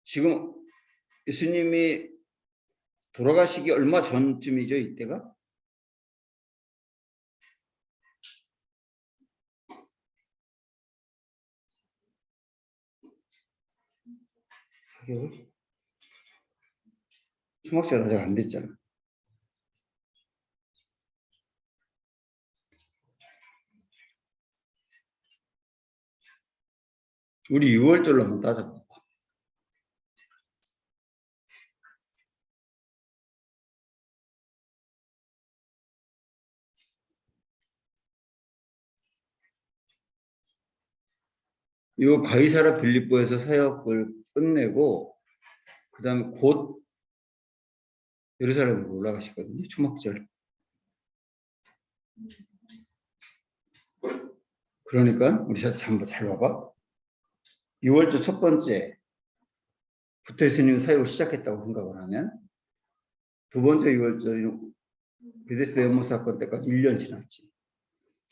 지금 예수님이 돌아가시기 얼마 전쯤이죠, 이때가? 초막절 아직 안 됐잖아. 우리 6월절로 한번 따져봐. 요 가이사라 빌립보에서 사역을 끝내고 그 다음에 곧 예루살렘으로 올라가시거든요. 초막절. 그러니까 우리 한번 잘 봐봐. 6월절 첫 번째 부터 예수님 사역을 시작했다고 생각을 하면 두 번째 6월절이 베데스다 연못 사건 때까지 1년 지났지.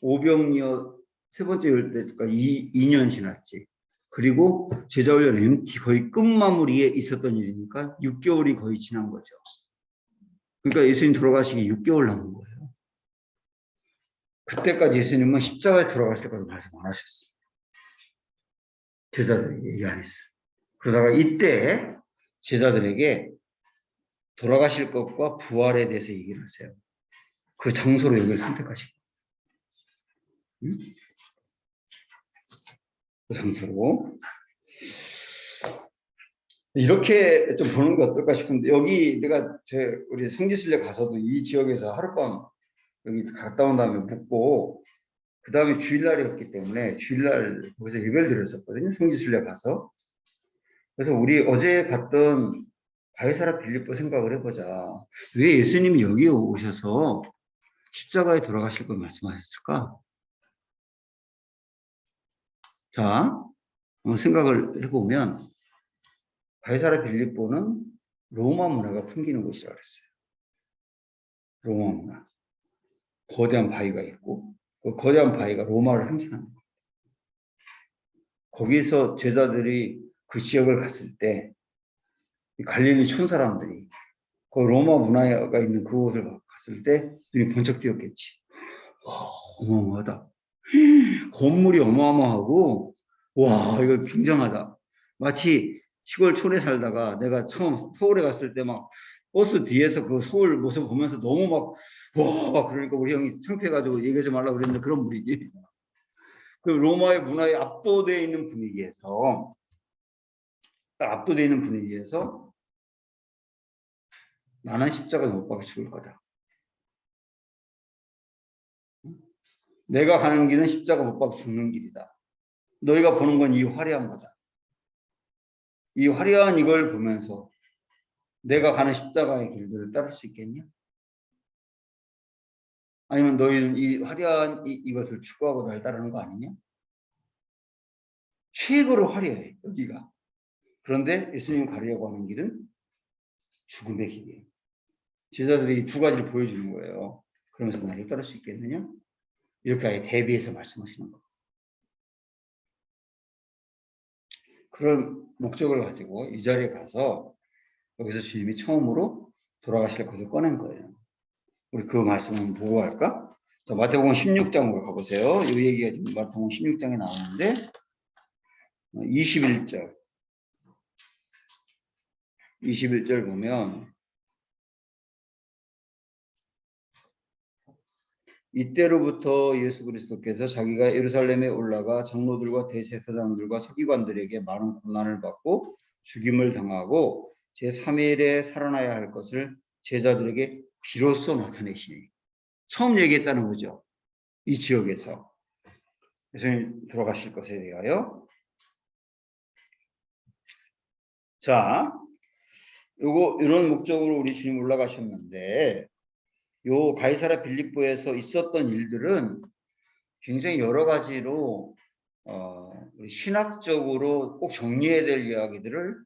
오병이어 세 번째 6월절 때까지 2년 지났지. 그리고 제자훈련 MT 거의 끝마무리에 있었던 일이니까 6개월이 거의 지난 거죠. 그러니까 예수님 돌아가시기 6개월 남은 거예요. 그때까지 예수님은 십자가에 돌아갈 때까지 말씀 안 하셨어요. 제자들에게 얘기 안 했어요. 그러다가 이때 제자들에게 돌아가실 것과 부활에 대해서 얘기를 하세요. 그 장소로 여기를 선택하시고. 그 장소로. 이렇게 좀 보는 게 어떨까 싶은데 여기 내가 우리 성지순례 가서도 이 지역에서 하룻밤 여기 갔다 온 다음에 묵고 그 다음에 주일날이었기 때문에 주일날 거기서 예배를 드렸었거든요. 성지순례 가서. 그래서 우리 어제 갔던 가이사라 빌립보 생각을 해보자. 왜 예수님이 여기에 오셔서 십자가에 돌아가실 걸 말씀하셨을까? 자, 생각을 해보면 가이사라 빌립보는 로마 문화가 풍기는 곳이라고 그랬어요. 로마 문화. 거대한 바위가 있고 그 거대한 바위가 로마를 상징하는 거예요. 거기서 제자들이 그 지역을 갔을 때 갈릴리 촌 사람들이 그 로마 문화가 있는 그곳을 갔을 때 눈이 번쩍 띄었겠지. 와, 어마어마하다. 건물이 어마어마하고 와 이거 굉장하다. 마치 시골 촌에 살다가 내가 처음 서울에 갔을 때 막 버스 뒤에서 그 서울 모습 보면서 너무 막 와 그러니까 우리 형이 창피해가지고 얘기하지 말라고 그랬는데 그런 분위기. 그 로마의 문화에 압도되어 있는 분위기에서 딱 압도되어 있는 분위기에서 나는 십자가에 못 박혀 죽을 거다. 내가 가는 길은 십자가 못 박혀 죽는 길이다. 너희가 보는 건 이 화려한 거다. 이 화려한 이걸 보면서 내가 가는 십자가의 길들을 따를 수 있겠냐? 아니면 너희는 이 화려한 이것을 추구하고 날 따르는 거 아니냐? 최고로 화려해 여기가. 그런데 예수님 가려고 하는 길은 죽음의 길이에요. 제자들이 두 가지를 보여주는 거예요. 그러면서 나를 따를 수 있겠느냐? 이렇게 아예 대비해서 말씀하시는 거예요. 그런 목적을 가지고 이 자리에 가서 여기서 주님이 처음으로 돌아가실 것을 꺼낸 거예요. 우리 그 말씀을 보고 할까? 자, 마태복음 16장으로 가보세요. 이 얘기가 지금 마태복음 16장에 나오는데 21절 보면 이때로부터 예수 그리스도께서 자기가 예루살렘에 올라가 장로들과 대제사장들과 서기관들에게 많은 고난을 받고 죽임을 당하고 제3일에 살아나야 할 것을 제자들에게 비로소 나타내시니 처음 얘기했다는 거죠. 이 지역에서 예수님 돌아가실 것에 대하여. 자, 이런 목적으로 우리 주님 올라가셨는데 요 가이사라 빌립보에서 있었던 일들은 굉장히 여러 가지로 우리 신학적으로 꼭 정리해야 될 이야기들을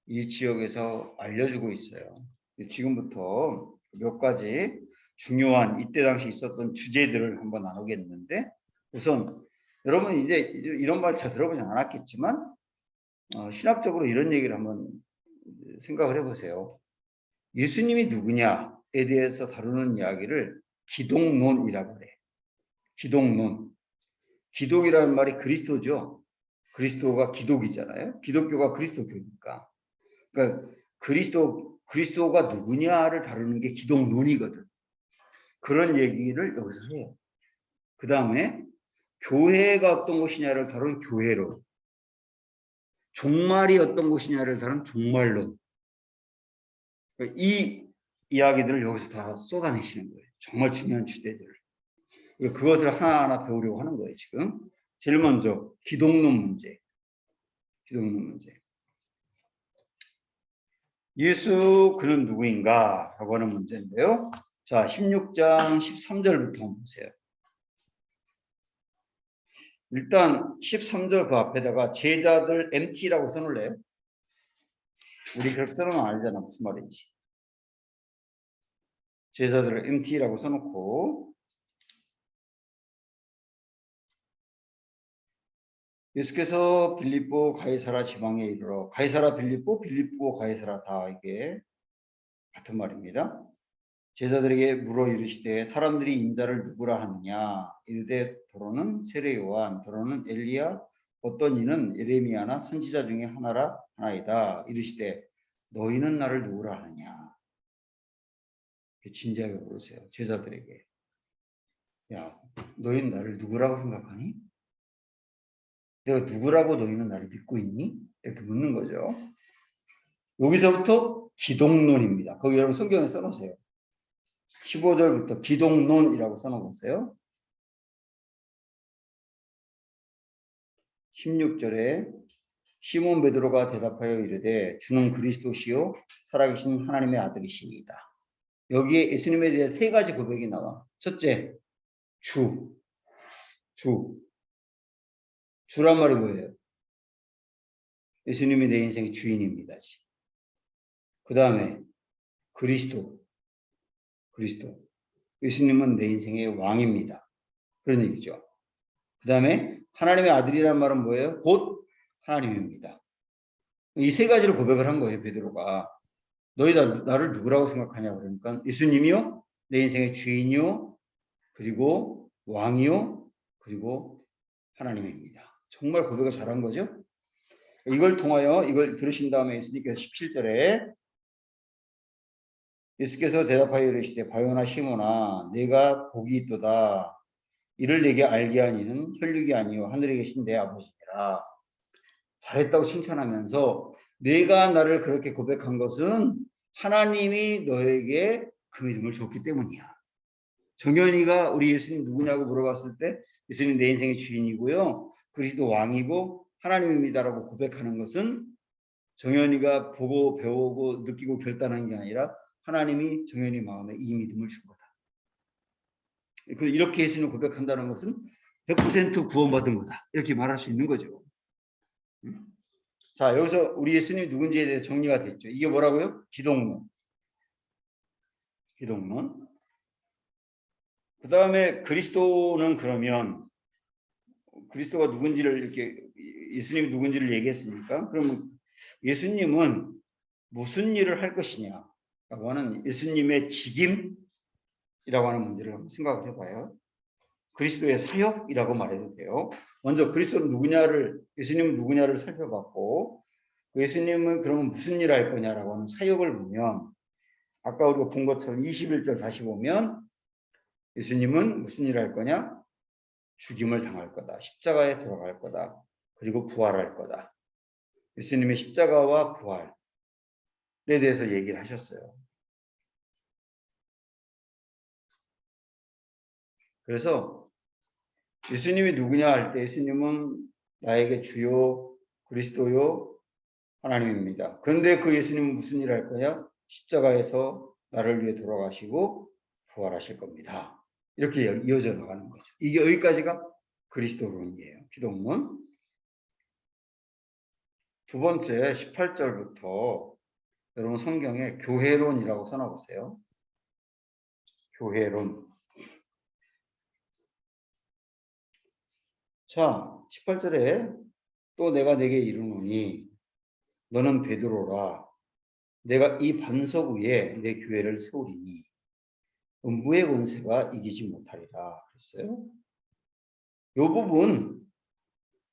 이 지역에서 알려주고 있어요. 지금부터 몇 가지 중요한 이때 당시 있었던 주제들을 한번 나누겠는데 우선 여러분 이제 이런 말 잘 들어보지 않았겠지만 신학적으로 이런 얘기를 한번 생각을 해보세요. 예수님이 누구냐에 대해서 다루는 이야기를 기독론이라고 그래. 기독론. 기독이라는 말이 그리스도죠. 그리스도가 기독이잖아요. 기독교가 그리스도교니까. 그러니까 그리스도가 누구냐를 다루는 게 기독론이거든. 그런 얘기를 여기서 해요. 그 다음에 교회가 어떤 것이냐를 다룬 교회론. 종말이 어떤 것이냐를 다룬 종말론. 이 이야기들을 여기서 다 쏟아내시는 거예요. 정말 중요한 주제들을. 그것을 하나하나 배우려고 하는 거예요, 지금. 제일 먼저, 기독론 문제. 기독론 문제. 예수 그는 누구인가? 라고 하는 문제인데요. 자, 16장 13절부터 한번 보세요. 일단 13절 그 앞에다가 제자들 MT라고 써놓을래요? 우리 그렇게 써놓으면 알잖아, 무슨 말인지. 제자들을 MT라고 써놓고 예수께서 빌립보 가이사라 지방에 이르러 가이사라 빌립보 가이사라 다 이게 같은 말입니다. 제자들에게 물어 이르시되 사람들이 인자를 누구라 하느냐 이르되 더러는 세례 요한 더러는 엘리야 어떤 이는 예레미야나 선지자 중에 하나이다 이르시되 너희는 나를 누구라 하느냐. 진지하게 물으세요. 제자들에게. 야, 너희는 나를 누구라고 생각하니? 내가 누구라고 너희는 나를 믿고 있니? 이렇게 묻는 거죠. 여기서부터 기독론입니다. 거기 여러분 성경에 써놓으세요. 15절부터 기독론이라고 써놓으세요. 16절에 시몬 베드로가 대답하여 이르되 주는 그리스도시요 살아계신 하나님의 아들이시니이다. 여기에 예수님에 대해 세 가지 고백이 나와. 첫째, 주란 말이 뭐예요? 예수님이 내 인생의 주인입니다. 그 다음에 그리스도. 예수님은 내 인생의 왕입니다. 그런 얘기죠. 그 다음에 하나님의 아들이라는 말은 뭐예요? 곧 하나님입니다. 이 세 가지를 고백을 한 거예요, 베드로가. 너희 나를 누구라고 생각하냐 그러니까 예수님이요, 내 인생의 주인이요, 그리고 왕이요, 그리고 하나님입니다. 정말 고백을 잘한 거죠. 이걸 통하여 이걸 들으신 다음에 예수님께서 17절에 예수께서 대답하여 이르시되 바요나 시몬아 내가 복이 있도다. 이를 내게 알게 하니는 혈육이 아니요 하늘에 계신 내 아버지니라. 잘했다고 칭찬하면서 내가 나를 그렇게 고백한 것은 하나님이 너에게 그 믿음을 줬기 때문이야. 정연이가 우리 예수님 누구냐고 물어봤을 때 예수님 내 인생의 주인이고요. 그리스도 왕이고 하나님입니다라고 고백하는 것은 정연이가 보고 배우고 느끼고 결단한 게 아니라 하나님이 정연이 마음에 이 믿음을 준 거다. 이렇게 예수님을 고백한다는 것은 100% 구원받은 거다. 이렇게 말할 수 있는 거죠. 자, 여기서 우리 예수님이 누군지에 대해 정리가 됐죠. 이게 뭐라고요? 기독론. 그 다음에 그리스도는 그러면 그리스도가 누군지를 이렇게 예수님이 누군지를 얘기했으니까 그러면 예수님은 무슨 일을 할 것이냐라고 하는 예수님의 직임이라고 하는 문제를 한번 생각을 해봐요. 그리스도의 사역이라고 말해도 돼요. 먼저 그리스도는 누구냐를 예수님은 누구냐를 살펴봤고 예수님은 그러면 무슨 일을 할 거냐라고 하는 사역을 보면 아까 우리가 본 것처럼 21절 다시 보면 예수님은 무슨 일을 할 거냐? 죽임을 당할 거다. 십자가에 돌아갈 거다. 그리고 부활할 거다. 예수님의 십자가와 부활에 대해서 얘기를 하셨어요. 그래서 예수님이 누구냐 할 때 예수님은 나에게 주요 그리스도요 하나님입니다. 그런데 그 예수님은 무슨 일을 할 거냐? 십자가에서 나를 위해 돌아가시고 부활하실 겁니다. 이렇게 이어져 나가는 거죠. 이게 여기까지가 그리스도론이에요. 기독론. 두 번째 18절부터 여러분 성경에 교회론이라고 써놔보세요. 교회론. 자, 18절에 또 내가 내게 이르노니 너는 베드로라. 내가 이 반석 위에 내 교회를 세우리니 음부의 권세가 이기지 못하리라 그랬어요.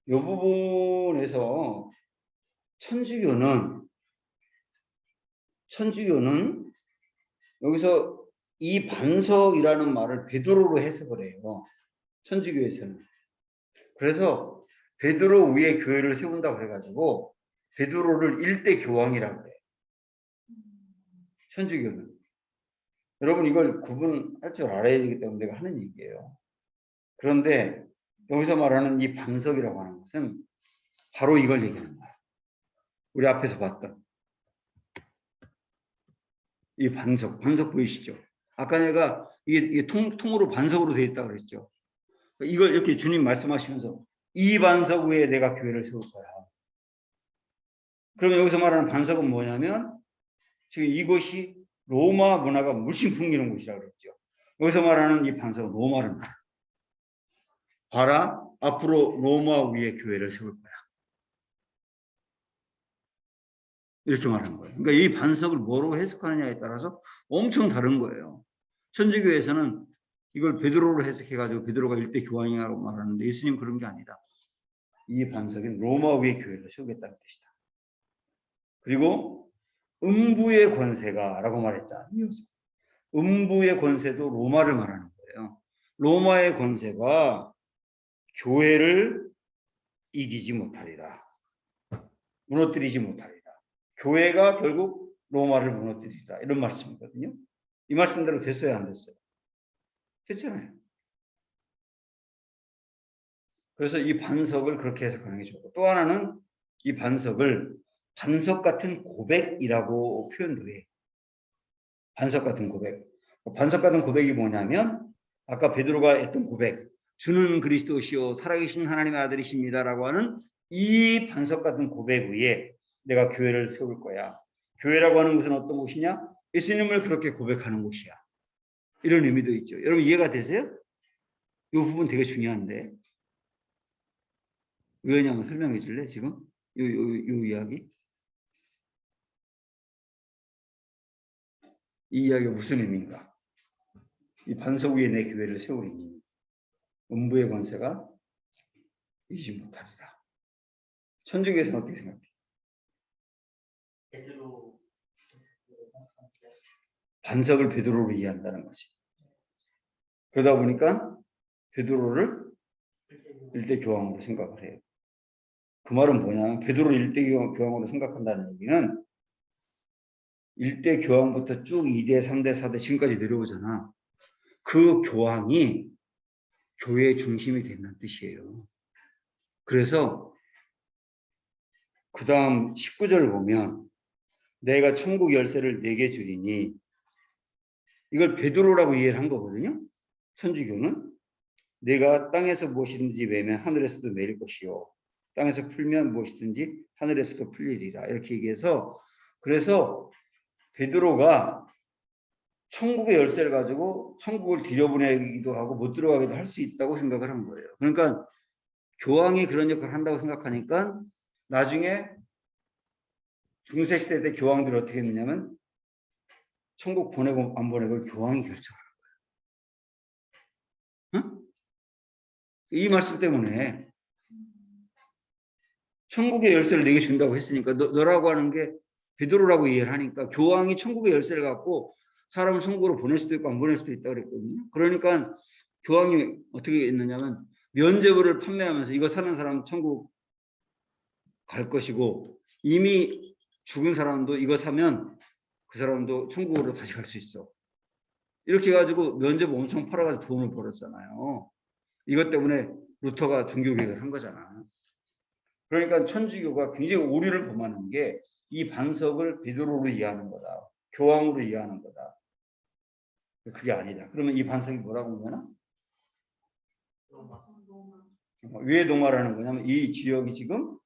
이 부분에서 천주교는 여기서 이 반석이라는 말을 베드로로 해석을 해요. 천주교에서는. 그래서 베드로 위에 교회를 세운다고 그래가지고 베드로를 일대 교황이라고 그래요. 천주교는. 여러분 이걸 구분할 줄 알아야 되기 때문에 내가 하는 얘기예요. 그런데 여기서 말하는 이 반석이라고 하는 것은 바로 이걸 얘기하는 거야. 우리 앞에서 봤던 이 반석 보이시죠? 아까 내가 이게 통으로 반석으로 되어 있다고 그랬죠. 이걸 이렇게 주님 말씀하시면서 이 반석 위에 내가 교회를 세울 거야. 그러면 여기서 말하는 반석은 뭐냐면 지금 이곳이 로마 문화가 물씬 풍기는 곳이라고 그랬죠. 여기서 말하는 이 반석은 로마를 말해요. 봐라, 앞으로 로마 위에 교회를 세울 거야. 이렇게 말한 거예요. 그러니까 이 반석을 뭐로 해석하느냐에 따라서 엄청 다른 거예요. 천주교에서는 이걸 베드로로 해석해가지고 베드로가 일대 교황이라고 말하는데 예수님 그런 게 아니다. 이 반석은 로마 위에 교회를 세우겠다는 뜻이다. 그리고 음부의 권세가 라고 말했잖아요. 음부의 권세도 로마를 말하는 거예요. 로마의 권세가 교회를 이기지 못하리라. 무너뜨리지 못하리라. 교회가 결국 로마를 무너뜨리리라. 이런 말씀이거든요. 이 말씀대로 됐어요, 안 됐어요? 됐잖아요. 그래서 이 반석을 그렇게 해석하는 게 좋고, 또 하나는 이 반석을 반석 같은 고백이라고 표현도 해. 반석 같은 고백. 반석 같은 고백이 뭐냐면 아까 베드로가 했던 고백, 주는 그리스도시요 살아계신 하나님의 아들이십니다라고 하는 이 반석 같은 고백 위에 내가 교회를 세울 거야. 교회라고 하는 것은 어떤 곳이냐? 예수님을 그렇게 고백하는 곳이야. 이런 의미도 있죠. 여러분 이해가 되세요? 이 부분 되게 중요한데. 의원이 한번 설명해 줄래 지금? 요 이야기? 이 이야기가 무슨 의미인가? 이 반석 위에 내 교회를 세우리니 음부의 권세가 이기지 못하리라. 천주교에서는 어떻게 생각해? 베드로 반석을 베드로로 이해한다는 거지. 그러다 보니까 베드로를 일대 교황으로 생각을 해요. 그 말은 뭐냐면 베드로를 일대 교황으로 생각한다는 얘기는 일대 교황부터 쭉 2대, 3대, 4대 지금까지 내려오잖아. 그 교황이 교회의 중심이 된다는 뜻이에요. 그래서 그 다음 19절을 보면 내가 천국 열쇠를 내게 주리니 이걸 베드로라고 이해를 한 거거든요. 천주교는 내가 땅에서 무엇이든지 매면 하늘에서도 매일 것이요 땅에서 풀면 무엇이든지 하늘에서도 풀리리라 이렇게 얘기해서 그래서 베드로가 천국의 열쇠를 가지고 천국을 들여보내기도 하고 못 들어가기도 할 수 있다고 생각을 한 거예요. 그러니까 교황이 그런 역할을 한다고 생각하니까 나중에 중세시대 때 교황들이 어떻게 했느냐면 천국 보내고 안 보내고 교황이 결정하는 거예요. 응? 이 말씀 때문에 천국의 열쇠를 내게 준다고 했으니까 너라고 하는 게 베드로라고 이해를 하니까 교황이 천국의 열쇠를 갖고 사람을 천국으로 보낼 수도 있고 안 보낼 수도 있다고 그랬거든요. 그러니까 교황이 어떻게 했느냐면 면죄부를 판매하면서 이거 사는 사람 천국 갈 것이고 이미 죽은 사람도 이거 사면 그 사람도 천국으로 다시 갈 수 있어. 이렇게 해가지고 면죄부 엄청 팔아가지고 돈을 벌었잖아요. 이것 때문에 루터가 종교개혁을 한 거잖아. 그러니까 천주교가 굉장히 오류를 범하는 게 이 반석을 베드로로 이해하는 거다. 교황으로 이해하는 거다. 그게 아니다. 그러면 이 반석이 뭐라고 하면 왜 로마라는 거냐면 이 지역이 지금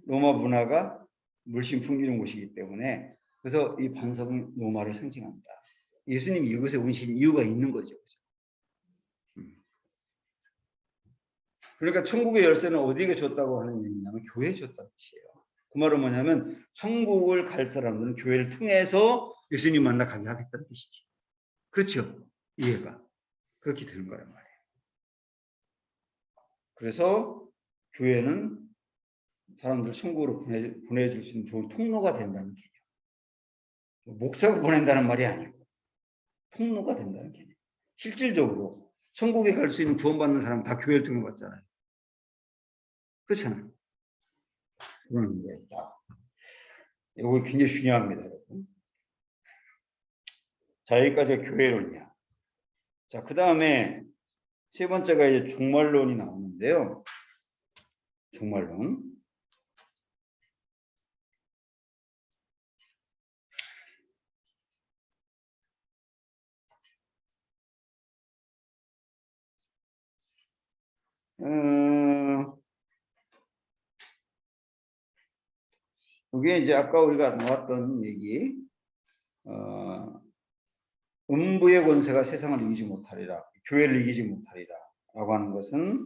로마 문화가 물씬 풍기는 곳이기 때문에 그래서 이 반석은 로마를 상징합니다. 예수님이 이곳에 오신 이유가 있는 거죠. 그러니까 천국의 열쇠는 어디에 줬다고 하는 얘기냐면 교회에 줬다는 뜻이에요. 그 말은 뭐냐면 천국을 갈 사람들은 교회를 통해서 예수님 만나 가게 하겠다는 뜻이지. 그렇죠? 이해가 그렇게 되는 거란 말이에요. 그래서 교회는 사람들 천국으로 보내줄 수 있는 좋은 통로가 된다는 개념. 목사가 보낸다는 말이 아니고 통로가 된다는 개념. 실질적으로 천국에 갈 수 있는 구원받는 사람 다 교회를 통해 왔잖아요. 그렇잖아요. 그런 의미가 있다. 이거 굉장히 중요합니다, 여러분. 자, 여기까지가 교회론이야. 자, 그 다음에 세 번째가 이제 종말론이 나오는데요. 종말론. 이게 이제 아까 우리가 나왔던 얘기, 음부의 권세가 세상을 이기지 못하리라, 교회를 이기지 못하리라 라고 하는 것은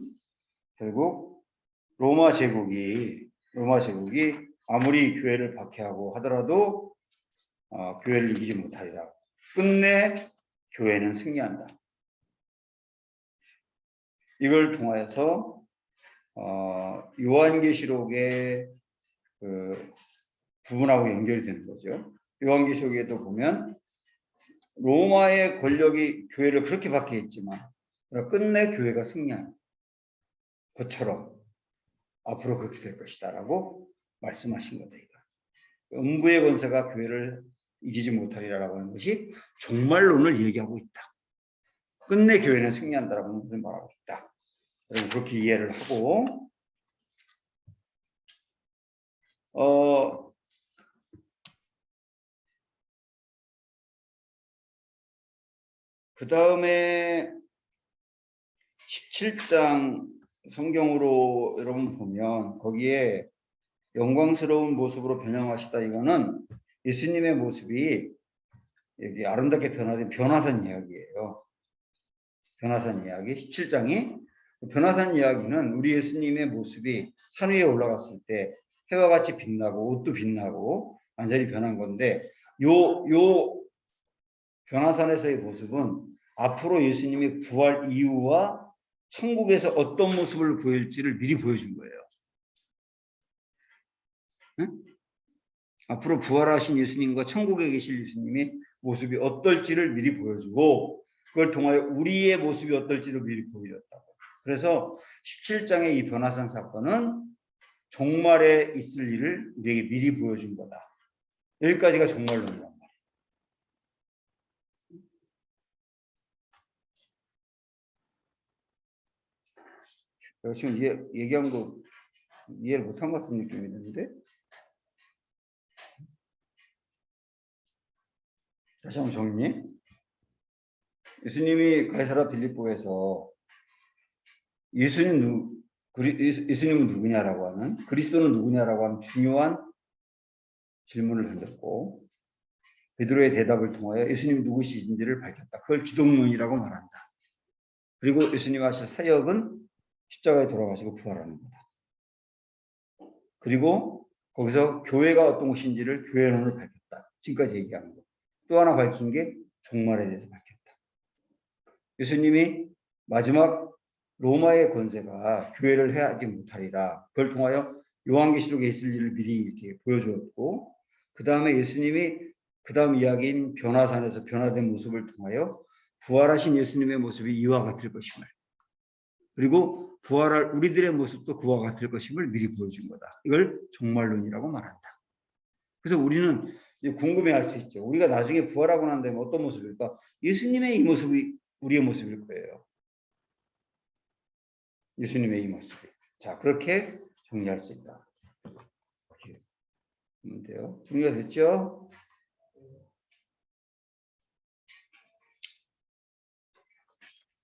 결국 로마 제국이 아무리 교회를 박해하고 하더라도 교회를 이기지 못하리라. 끝내 교회는 승리한다. 이걸 통하여서 요한계시록의 그 부분하고 연결이 되는 거죠. 요한계시록에도 보면 로마의 권력이 교회를 그렇게 박해했지만 끝내 교회가 승리하는 것처럼 앞으로 그렇게 될 것이다 라고 말씀하신 거다. 음부의 권세가 교회를 이기지 못하리라고 하는 것이 종말론을 얘기하고 있다. 끝내 교회는 승리한다라고 하는 것을 말하고 있다. 여러분 그렇게 이해를 하고 그 다음에 17장 성경으로 여러분 보면 거기에 영광스러운 모습으로 변형하시다 이거는 예수님의 모습이 여기 아름답게 변화된 변화산 이야기예요. 변화산 이야기 17장이 변화산 이야기는 우리 예수님의 모습이 산 위에 올라갔을 때 해와 같이 빛나고 옷도 빛나고 완전히 변한 건데 요 변화산에서의 모습은 앞으로 예수님이 부활 이후와 천국에서 어떤 모습을 보일지를 미리 보여준 거예요. 응? 앞으로 부활하신 예수님과 천국에 계실 예수님의 모습이 어떨지를 미리 보여주고 그걸 통하여 우리의 모습이 어떨지를 미리 보여줬다고. 그래서 17장의 이 변화산 사건은 종말에 있을 일을 우리에게 미리 보여준 거다. 여기까지가 종말론이란 말이에요. 제가 지금 얘기한 거 이해를 못한 것 같은 느낌이 드는데 다시 한번 정리. 예수님이 가이사랴 빌립보에서 예수님은 누구냐라고 하는 그리스도는 누구냐라고 하는 중요한 질문을 던졌고 베드로의 대답을 통하여 예수님이 누구신지를 밝혔다. 그걸 기독론이라고 말한다. 그리고 예수님 하실 사역은 십자가에 돌아가시고 부활하는 거다. 그리고 거기서 교회가 어떤 곳인지를 교회론을 밝혔다. 지금까지 얘기하는 거. 또 하나 밝힌 게 종말에 대해서 밝혔다. 예수님이 마지막 로마의 권세가 교회를 해하지 못하리라. 그걸 통하여 요한계시록에 있을 일을 미리 이렇게 보여주었고 그 다음에 예수님이 그 다음 이야기인 변화산에서 변화된 모습을 통하여 부활하신 예수님의 모습이 이와 같을 것임을 그리고 부활할 우리들의 모습도 그와 같을 것임을 미리 보여준 거다. 이걸 종말론이라고 말한다. 그래서 우리는 궁금해할 수 있죠. 우리가 나중에 부활하고 난 다음에 어떤 모습일까? 예수님의 이 모습이 우리의 모습일 거예요. 예수님의 이 모습이. 자, 그렇게 정리할 수 있다. 이렇게 하면 돼요. 정리가 됐죠?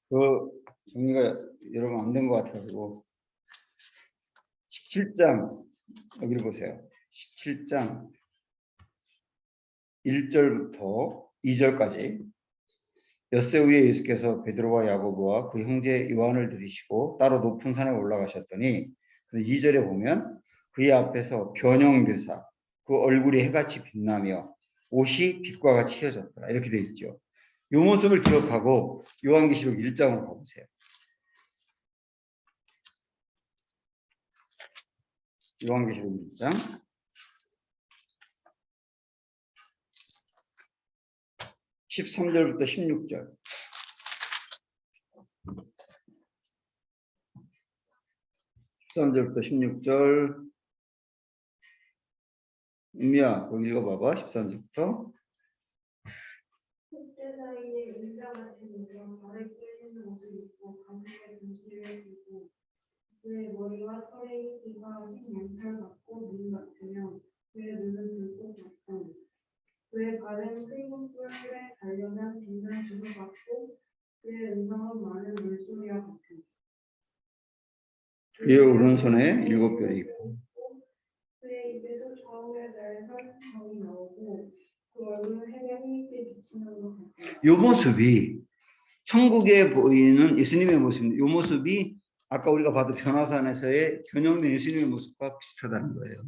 그 정리가 여러분 안 된 것 같아가지고 17장 여기를 보세요. 17장 1절부터 2절까지 엿새 후에 예수께서 베드로와 야고보와 그 형제 요한을 들이시고 따로 높은 산에 올라가셨더니 2절에 보면 그의 앞에서 변형되사 그 얼굴이 해같이 빛나며 옷이 빛과 같이 휘어졌더라. 이렇게 되어 있죠. 이 모습을 기억하고 요한계시록 1장으로 가보세요. 요한계시록 1장 13절부터 16절. 13절부터 16절. 은미야, 거기 읽어봐봐. 13절부터. 그때 사이에 인자 같은 이가 발에 끌리는 옷을 입고 가슴에 금지를 들고 그의 머리와 털의 기가 흰 양털 같고 눈 같으며 그의 눈은 불꽃 같고 그의 발은 흙은 뿔에 달려난 빛난 주석 같고 그의 음성은 많은 물소리와 같으며 그의 오른손에 7별이 있고 그의 입에서 좌우에 달려서 정이 나오고 그 얼굴은 해가 희게 비치는 것 같아요. 이 모습이 천국에 보이는 예수님의 모습입니다. 이 모습이 아까 우리가 봐도 변화산에서의 변형된 예수님의 모습과 비슷하다는 거예요.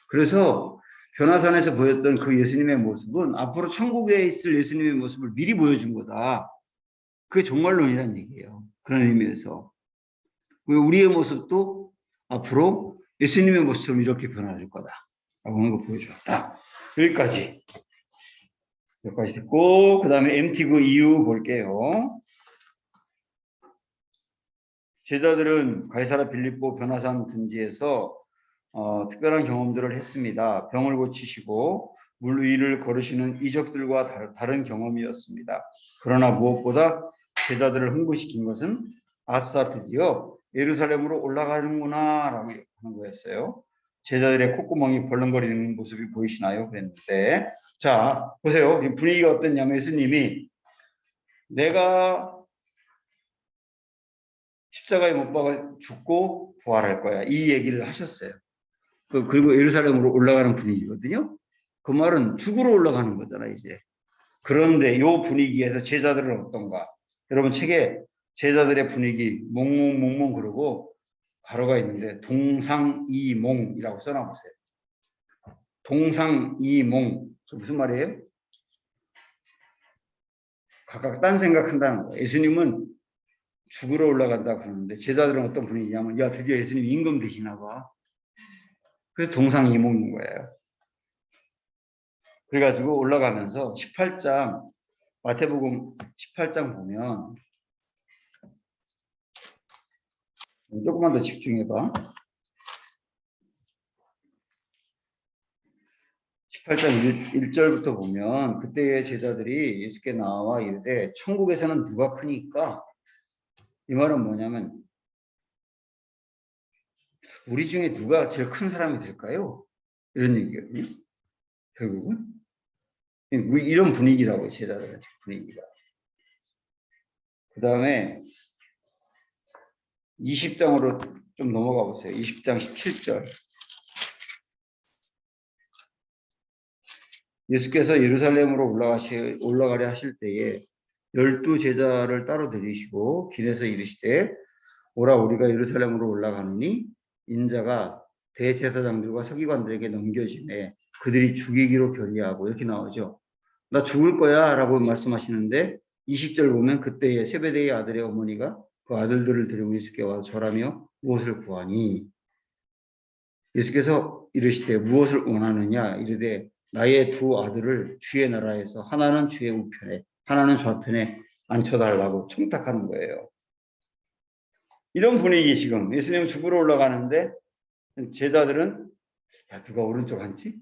그래서 변화산에서 보였던 그 예수님의 모습은 앞으로 천국에 있을 예수님의 모습을 미리 보여준 거다. 그게 종말론이라는 얘기예요. 그런 의미에서 우리의 모습도 앞으로 예수님의 모습처럼 이렇게 변화될 거다 라고 하는 거 보여주었다. 여기까지 듣고 그 다음에 MT 그 이유 볼게요. 제자들은 가이사랴 빌립보 변화산 근지에서 특별한 경험들을 했습니다. 병을 고치시고 물 위를 걸으시는 이적들과 다른 경험이었습니다. 그러나 무엇보다 제자들을 흥분시킨 것은 아싸 드디어 예루살렘으로 올라가는구나 라고 하는 거였어요. 제자들의 콧구멍이 벌렁거리는 모습이 보이시나요? 그랬는데 자 보세요. 이 분위기가 어땠냐면 예수님이 내가 십자가에 못 박아 죽고 부활할 거야. 이 얘기를 하셨어요. 그리고 예루살렘으로 올라가는 분위기거든요. 그 말은 죽으러 올라가는 거잖아, 이제. 그런데 이 분위기에서 제자들은 어떤가? 여러분 책에 제자들의 분위기, 몽몽몽몽 그러고 가로가 있는데 동상이몽이라고 써놔보세요. 동상이몽. 그 무슨 말이에요? 각각 딴 생각한다는 거예요. 예수님은 죽으러 올라간다 그러는데 제자들은 어떤 분위기냐면 야 드디어 예수님 임금 되시나 봐. 그래서 동상이몽인 거예요. 그래가지고 올라가면서 18장 마태복음 18장 보면 조금만 더 집중해봐. 18장 1절부터 보면 그때의 제자들이 예수께 나와 이르되 천국에서는 누가 크니까? 이 말은 뭐냐면 우리 중에 누가 제일 큰 사람이 될까요? 이런 얘기거든요. 결국은 이런 분위기라고 제자들의 분위기가. 그 다음에 20장으로 좀 넘어가 보세요. 20장 17절. 예수께서 예루살렘으로 올라가려 하실 때에 12 제자를 따로 데리시고 길에서 이르시되 오라 우리가 예루살렘으로 올라가느니 인자가 대제사장들과 서기관들에게 넘겨지매 그들이 죽이기로 결의하고 이렇게 나오죠. 나 죽을 거야 라고 말씀하시는데 20절 보면 그때의 세베대의 아들의 어머니가 그 아들들을 데리고 예수께 와서 절하며 무엇을 구하니 예수께서 이르시되 무엇을 원하느냐 이르되 나의 두 아들을 주의 나라에서 하나는 주의 우편에 하나는 좌편에 앉혀달라고 청탁하는 거예요. 이런 분위기 지금 예수님 죽으러 올라가는데 제자들은 야 누가 오른쪽 앉지?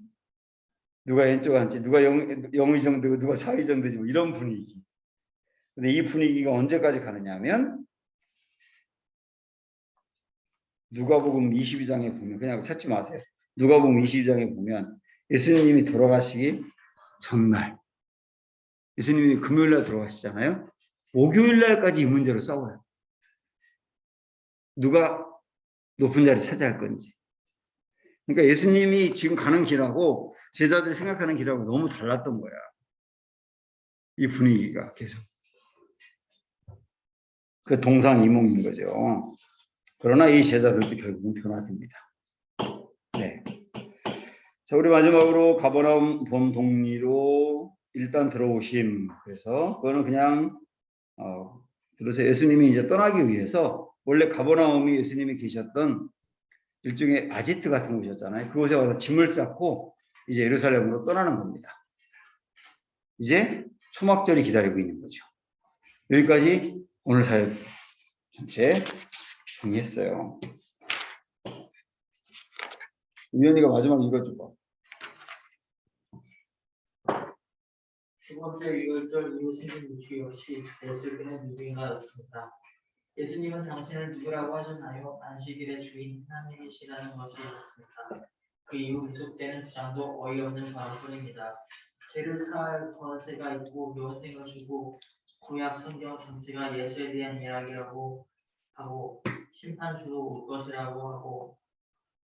누가 왼쪽 앉지? 누가 영의정 되고 누가 사의정 되지? 뭐 이런 분위기. 근데 이 분위기가 언제까지 가느냐 하면 누가복음 22장에 보면 그냥 찾지 마세요. 누가복음 22장에 보면 예수님이 돌아가시기 전날 예수님이 금요일날 돌아가시잖아요. 목요일날까지 이 문제로 싸워요. 누가 높은 자리 차지할 건지. 그러니까 예수님이 지금 가는 길하고 제자들이 생각하는 길하고 너무 달랐던 거야. 이 분위기가 계속. 그 동상이몽인 거죠. 그러나 이 제자들도 결국은 변화됩니다. 네. 자, 우리 마지막으로 가버나움 본 동리로 일단 들어오심. 그래서 그거는 그냥 그래서 예수님이 이제 떠나기 위해서 원래 가버나움이 예수님이 계셨던 일종의 아지트 같은 곳이었잖아요. 그곳에 와서 짐을 쌓고 이제 예루살렘으로 떠나는 겁니다. 이제 초막절이 기다리고 있는 거죠. 여기까지 오늘 사역 전체 정리했어요. 위원이가 마지막 읽어줘봐. 두 번째 유월절 이후 생긴 이슈 역시 예수께는 누구인가였습니다. 예수님은 당신을 누구라고 하셨나요? 안식일의 주인 하나님이시라는 것이 있었습니다. 그 이후 계속되는 주장도 어이없는 바람뿐입니다. 죄를 사할 권세가 있고 영생을 주고 구약 성경 전체가 예수에 대한 이야기라고 하고 심판주로 올 것이라고 하고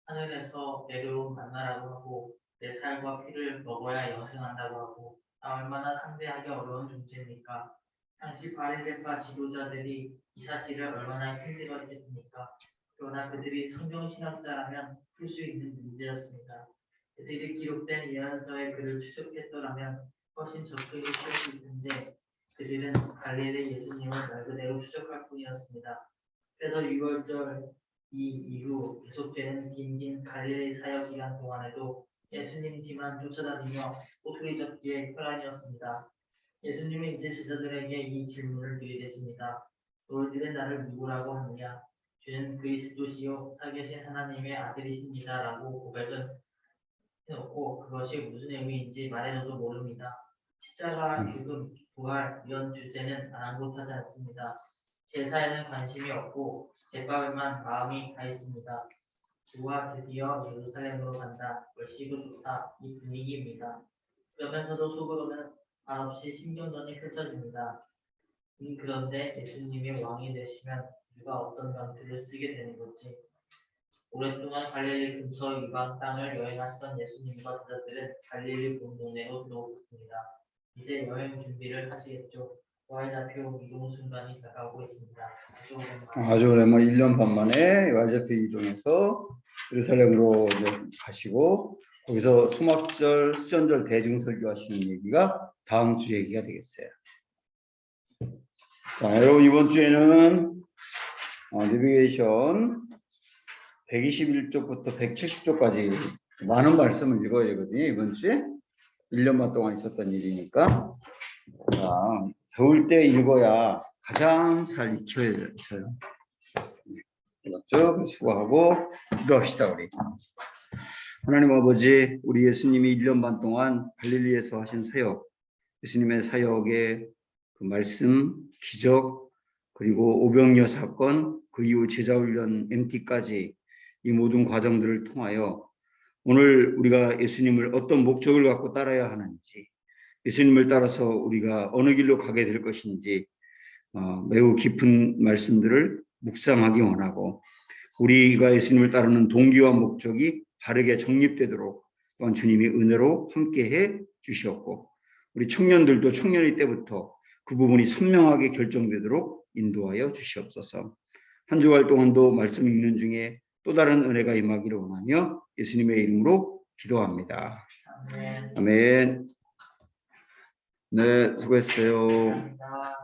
하늘에서 내려온 만나라고 하고 내 살과 피를 먹어야 영생한다고 하고 얼마나 상대하기 어려운 존재입니까? 당시 바리새파 지도자들이 이 사실을 얼마나 힘들어했겠습니까? 그러나 그들이 성경 신학자라면 풀 수 있는 문제였습니다. 그들이 기록된 예언서에 그를 추적했더라면 훨씬 적극이 쓸수 있는데 그들은 갈릴리 예수님을 말 그대로 추적할 뿐이었습니다. 그래서 유월절 이후 계속되는 긴 갈릴리 사역 기간 동안에도 예수님 뒤만 쫓아다니며 꼬투리 잡기의 혈안이었습니다. 예수님은 이제 제자들에게 이 질문을 들이대십니다. 너희들은 나를 누구라고 하느냐? 주는 그리스도시요 살계신 하나님의 아들이십니다라고 고백은 해놓고 그것이 무슨 의미인지 말해줘도 모릅니다. 십자가, 죽음, 부활 이런 주제는 아랑곳하지 않습니다. 제사에는 관심이 없고 제밥에만 마음이 가 있습니다. 주와 드디어 예루살렘으로 간다. 얼씨구 좋다. 이 분위기입니다. 그러면서도 속으로는 말없이 신경전이 펼쳐집니다. 그런데 예수님이 왕이 되시면 누가 어떤 명태를 쓰게 되는 건지. 오랫동안 갈릴리 근처 이방 땅을 여행하시던 예수님과 제자들은 갈릴리 본 동네로 들어오셨습니다. 이제 여행 준비를 하시겠죠. 와이자표 이동 순간이 다가오고 있습니다. 아주 오랜만에 1년 반 만에 와이자표 이동해서 예루살렘으로 이제 가시고 거기서 수막절, 수전절 대중설교 하시는 얘기가 다음 주 얘기가 되겠어요. 자, 여러분 이번 주에는 내비게이션 121쪽부터 170쪽까지 많은 말씀을 읽어야 되거든요. 이번 주에 1년 반 동안 있었던 일이니까. 자, 배울 때 읽어야 가장 잘 익혀져요. 쭉 수고하고 기도합시다. 우리 하나님 아버지, 우리 예수님이 1년 반 동안 갈릴리에서 하신 사역, 예수님의 사역의 그 말씀, 기적, 그리고 오병이어 사건, 그 이후 제자훈련 MT까지 이 모든 과정들을 통하여 오늘 우리가 예수님을 어떤 목적을 갖고 따라야 하는지, 예수님을 따라서 우리가 어느 길로 가게 될 것인지 매우 깊은 말씀들을 묵상하기 원하고, 우리가 예수님을 따르는 동기와 목적이 바르게 정립되도록 또한 주님이 은혜로 함께해 주시었고, 우리 청년들도 청년의 때부터 그 부분이 선명하게 결정되도록 인도하여 주시옵소서. 한 주간 동안도 말씀 읽는 중에 또 다른 은혜가 임하기를 원하며 예수님의 이름으로 기도합니다. 아멘. 네, 수고했어요. 감사합니다.